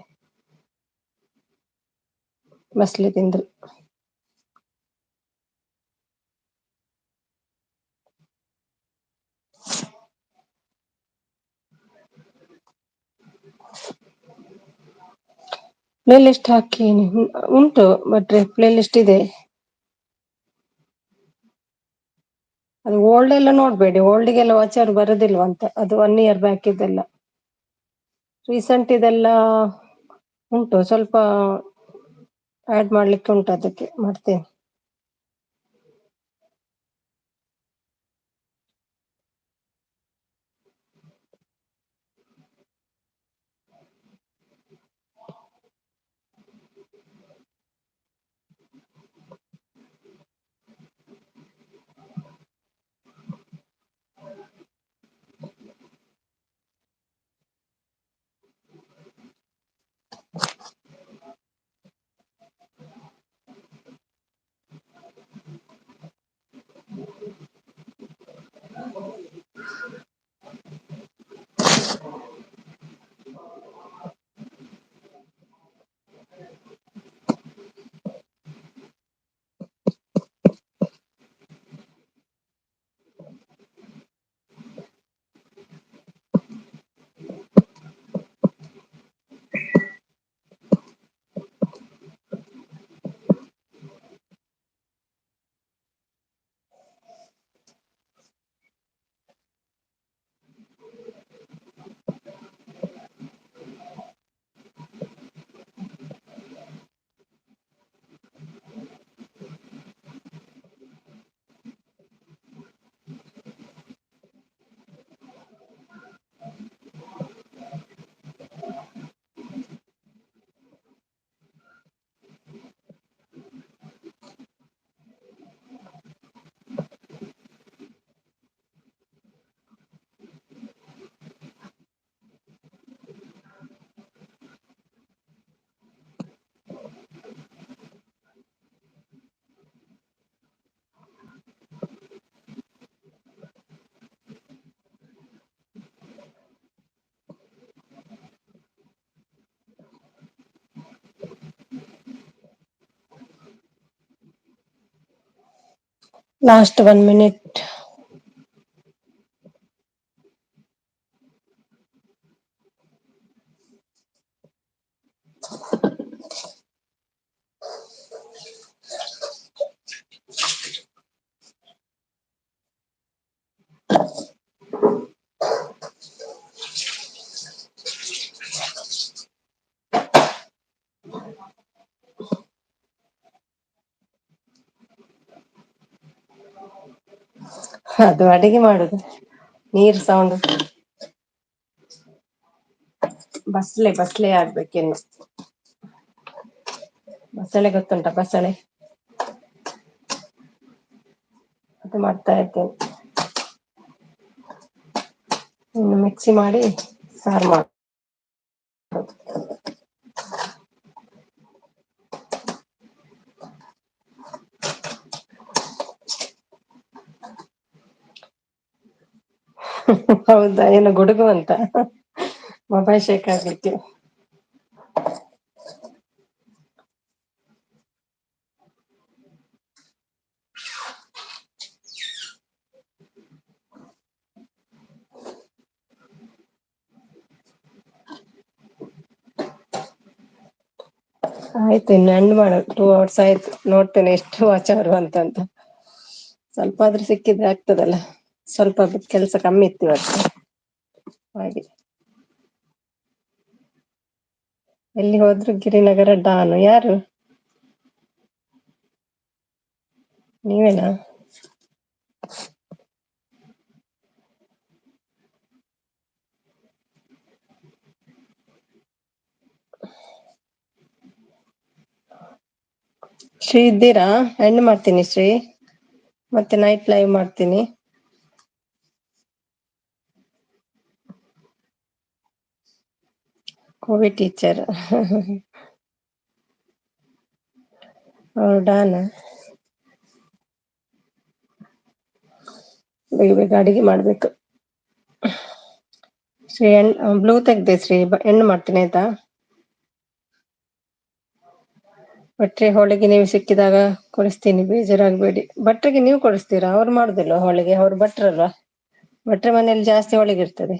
ಬಸ್ಲೆ ತಿಂದ್ರೆ. ಪ್ಲೇ ಲಿಸ್ಟ್ ಹಾಕಿ ಉಂಟು, ಬಟ್ರೆ ಪ್ಲೇ ಲಿಸ್ಟ್ ಇದೆ. ಅದು ಓಲ್ಡ್ ಎಲ್ಲ ನೋಡ್ಬೇಡಿ, ಓಲ್ಡ್ಗೆಲ್ಲ ವಾಚರ್ ಬರುದಿಲ್ವ ಅಂತ, ಅದು 1 ಇಯರ್ ಬ್ಯಾಕ್ ಇದೆಲ್ಲ. ರೀಸೆಂಟ್ ಇದೆಲ್ಲ ಉಂಟು, ಸ್ವಲ್ಪ ಆಡ್ ಮಾಡ್ಲಿಕ್ಕೆ ಉಂಟು, ಅದಕ್ಕೆ ಮಾಡ್ತೇನೆ. Last 1 minute. ಅದು ಅಡಿಗೆ ಮಾಡುದು, ನೀರ್ ಸೌಂಡ್. ಬಸ್ಲೆ ಆಗ್ಬೇಕಿನ್ನು. ಬಸಳೆ ಗೊತ್ತುಂಟ, ಬಸಳೆ ಅದು ಮಾಡ್ತಾ ಇದ್ದೇನೆ. ಇನ್ನು ಮಿಕ್ಸಿ ಮಾಡಿ ಸಾರು ಮಾಡ. ಹೌದಾ ಏನು ಗುಡುಗು ಅಂತ ಮೊಬೈಲ್ ಶೇಕ್ ಆಗ್ಲಿಕ್ಕೆ. ಆಯ್ತು ಇನ್ನು ಎಂಡ್ ಮಾಡು 2 hours ಆಯ್ತು, ನೋಡ್ತೇನೆ ಎಷ್ಟು ವಾಚ್ ಅವರು ಅಂತಂತ. ಸ್ವಲ್ಪ ಆದ್ರೂ ಸಿಕ್ಕಿದ್ರೆ ಆಗ್ತದಲ್ಲ. ಸ್ವಲ್ಪ ಕೆಲ್ಸ ಕಮ್ಮಿ ಇತ್ತು ಇವತ್ತು ಹಾಗೆ. ಎಲ್ಲಿ ಹೋದ್ರು ಗಿರಿನಗರ ಡಾನು ಯಾರು? ನೀವೇನಾ? ಶ್ರೀ ಇದ್ದೀರಾ? ಎಂಡ್ ಮಾಡ್ತೀನಿ ಶ್ರೀ, ಮತ್ತೆ ನೈಟ್ ಲೈವ್ ಮಾಡ್ತೀನಿ. ಕೋವಿ ಟೀಚರ್ ಡಾನ್. ಬೇಗ ಬೇಗ ಅಡಿಗೆ ಮಾಡ್ಬೇಕು. ಶ್ರೀ ಬ್ಲೂ ತೆಗ್ದೆ ಶ್ರೀ ಹೆಣ್ಣು ಮಾಡ್ತೀನಿ ಆಯ್ತಾ. ಭಟ್ರಿಗೆ ಹೋಳಿಗೆ ನೀವು ಸಿಕ್ಕಿದಾಗ ಕೊಡಿಸ್ತೀನಿ ಬೇಜಾರಾಗಬೇಡಿ. ಭಟ್ರಿಗೆ ನೀವು ಕೊಡಿಸ್ತೀರಾ? ಅವ್ರು ಮಾಡುದಿಲ್ವ ಹೋಳಿಗೆ? ಅವ್ರು ಭಟ್ರಲ್ವಾ? ಭಟ್ರ ಮನೇಲಿ ಜಾಸ್ತಿ ಹೋಳಿಗೆ ಇರ್ತದೆ.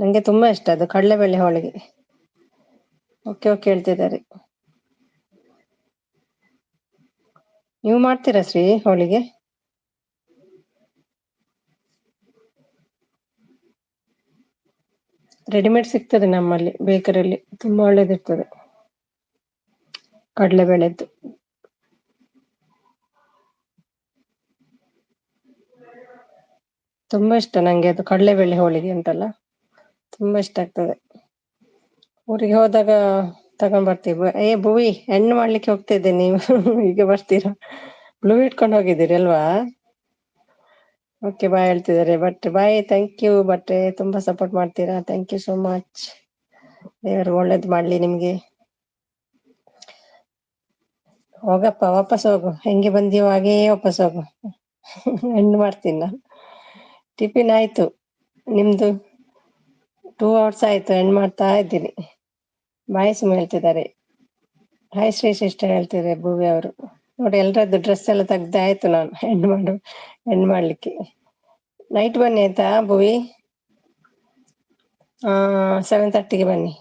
ನಂಗೆ ತುಂಬಾ ಇಷ್ಟ ಅದು ಕಡಲೆಬೇಳೆ ಹೋಳಿಗೆ. ಓಕೆ ಓಕೆ ಹೇಳ್ತಿದ್ದಾರೆ. ನೀವು ಮಾಡ್ತೀರಾ ಶ್ರೀ ಹೋಳಿಗೆ? ರೆಡಿಮೇಡ್ ಸಿಗ್ತದೆ ನಮ್ಮಲ್ಲಿ ಬೇಕರಿಯಲ್ಲಿ, ತುಂಬಾ ಒಳ್ಳೇದಿರ್ತದೆ ಕಡಲೆಬೇಳೆದ್ದು. ತುಂಬಾ ಇಷ್ಟ ನಂಗೆ ಅದು ಕಡಲೆಬೇಳೆ ಹೋಳಿಗೆ ಉಂಟಲ್ಲ, ತುಂಬಾ ಇಷ್ಟ ಆಗ್ತದೆ. ಊರಿಗೆ ಹೋದಾಗ ತಗೊಂಡ್ ಬರ್ತೀವಿ. ಭುವಿ ಹೆಣ್ಣು ಮಾಡ್ಲಿಕ್ಕೆ ಹೋಗ್ತಿದ್ದೆ, ನೀವು ಈಗ ಬರ್ತೀರಾ? ಬ್ಲೂ ಇಟ್ಕೊಂಡು ಹೋಗಿದ್ದೀರಿ ಅಲ್ವಾ? ಓಕೆ ಬಾಯ್ ಹೇಳ್ತಿದ್ದಾರೆ Bhat bye. Thank you Bhat ತುಂಬಾ ಸಪೋರ್ಟ್ ಮಾಡ್ತೀರಾ, ಥ್ಯಾಂಕ್ ಯು ಸೋ ಮಚ್. ದೇವರು ಒಳ್ಳೇದ್ ಮಾಡ್ಲಿ ನಿಮ್ಗೆ. ಹೋಗಪ್ಪ ವಾಪಸ್ ಹೋಗು, ಹೆಂಗೆ ಬಂದಿಯೋ ಹಾಗೇ ವಾಪಸ್ ಹೋಗು. ಎಂಡ್ ಮಾಡ್ತೀನಿ ನಾನು. ಟಿಫಿನ್ ಆಯ್ತು, ನಿಮ್ದು? 2 hours ಆಯ್ತು, ಎಂಡ್ ಮಾಡ್ತಾ ಇದ್ದೀನಿ. ಬಾಯ್ ಸುಮ್ನೆ ಹೇಳ್ತಿದ್ದಾರೆ. ಹಾಯ್ ಶ್ರೀ ಸಿಸ್ಟರ್ ಹೇಳ್ತಿದ್ದಾರೆ ಭೂವಿ ಅವರು. ನೋಡಿ ಎಲ್ರದ್ದು ಡ್ರೆಸ್ ಎಲ್ಲ ತೆಗ್ದು ಆಯ್ತು, ನಾನು ಎಂಡ್ ಮಾಡ್ಲಿಕ್ಕೆ. ನೈಟ್ ಬನ್ನಿ ಆಯ್ತಾ ಭುವಿ. 7:30ಗೆ ಬನ್ನಿ.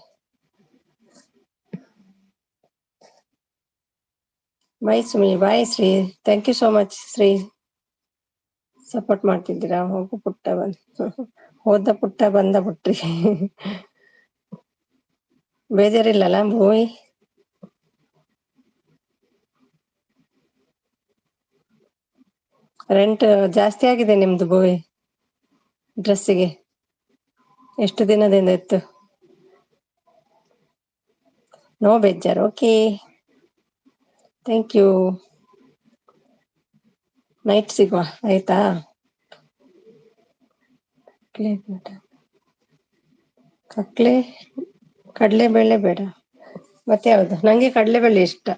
Bye Sumi, bye Shri. Thank you so much Shri, support ಮಾಡ್ತಿದ್ದೀರಾ. ಹೋಗು ಪುಟ್ಟ ಬಂದು ಹೋದ ಪುಟ್ಟ ಬಂದ ಪುಟ್ರಿ. ಬೇಜಾರಿಲ್ಲಲ್ಲ ಭೂವಿ? ರೆಂಟ್ ಜಾಸ್ತಿ ಆಗಿದೆ ನಿಮ್ದು ಭುವಿ ಡ್ರೆಸ್ಸಿಗೆ? ಎಷ್ಟು ದಿನದಿಂದ ಇತ್ತು? ನೋ ಬೇಜಾರ್, ಓಕೆ. Thank you. ನೈಟ್ ಸಿಗುವ ಆಯ್ತಾ? ಕಡ್ಲೆ ಕಡಲೆಬೇಳೆ ಬೇಡ, ಮತ್ತೆ ಯಾವ್ದು? ನಂಗೆ ಕಡಲೆಬೇಳೆ ಇಷ್ಟ.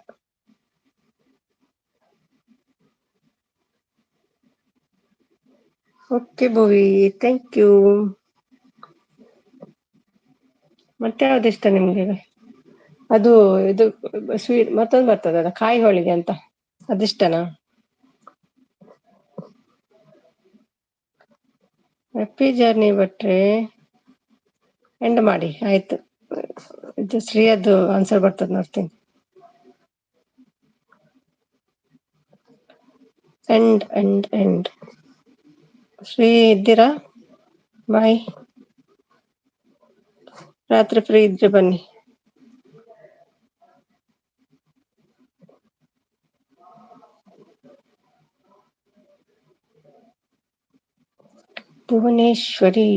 Okay Bhuvi, thank you. ಮತ್ತೆ ಯಾವ್ದು ಇಷ್ಟ ನಿಮ್ಗೆ? ಅದು ಇದು ಸ್ವೀಟ್ ಮತ್ತೊಂದು ಬರ್ತದಲ್ಲ ಕಾಯಿ ಹೋಳಿಗೆ ಅಂತ, ಅದಿಷ್ಟನಾ? ಹ್ಯಾಪಿ ಜರ್ನಿ ಭಟ್ರೆ, ಎಂಡ್ ಮಾಡಿ ಆಯ್ತು. ಇದು ಶ್ರೀಯದ್ದು ಆನ್ಸರ್ ಬರ್ತದೆ ನೋಡ್ತೀನಿ. ಎಂಡ್. ಶ್ರೀ ಇದ್ದೀರಾ? ಬಾಯ್. ರಾತ್ರಿ ಫ್ರೀ ಇದ್ರೆ ಬನ್ನಿ. ಭುವನೇಶ್ವರಿ.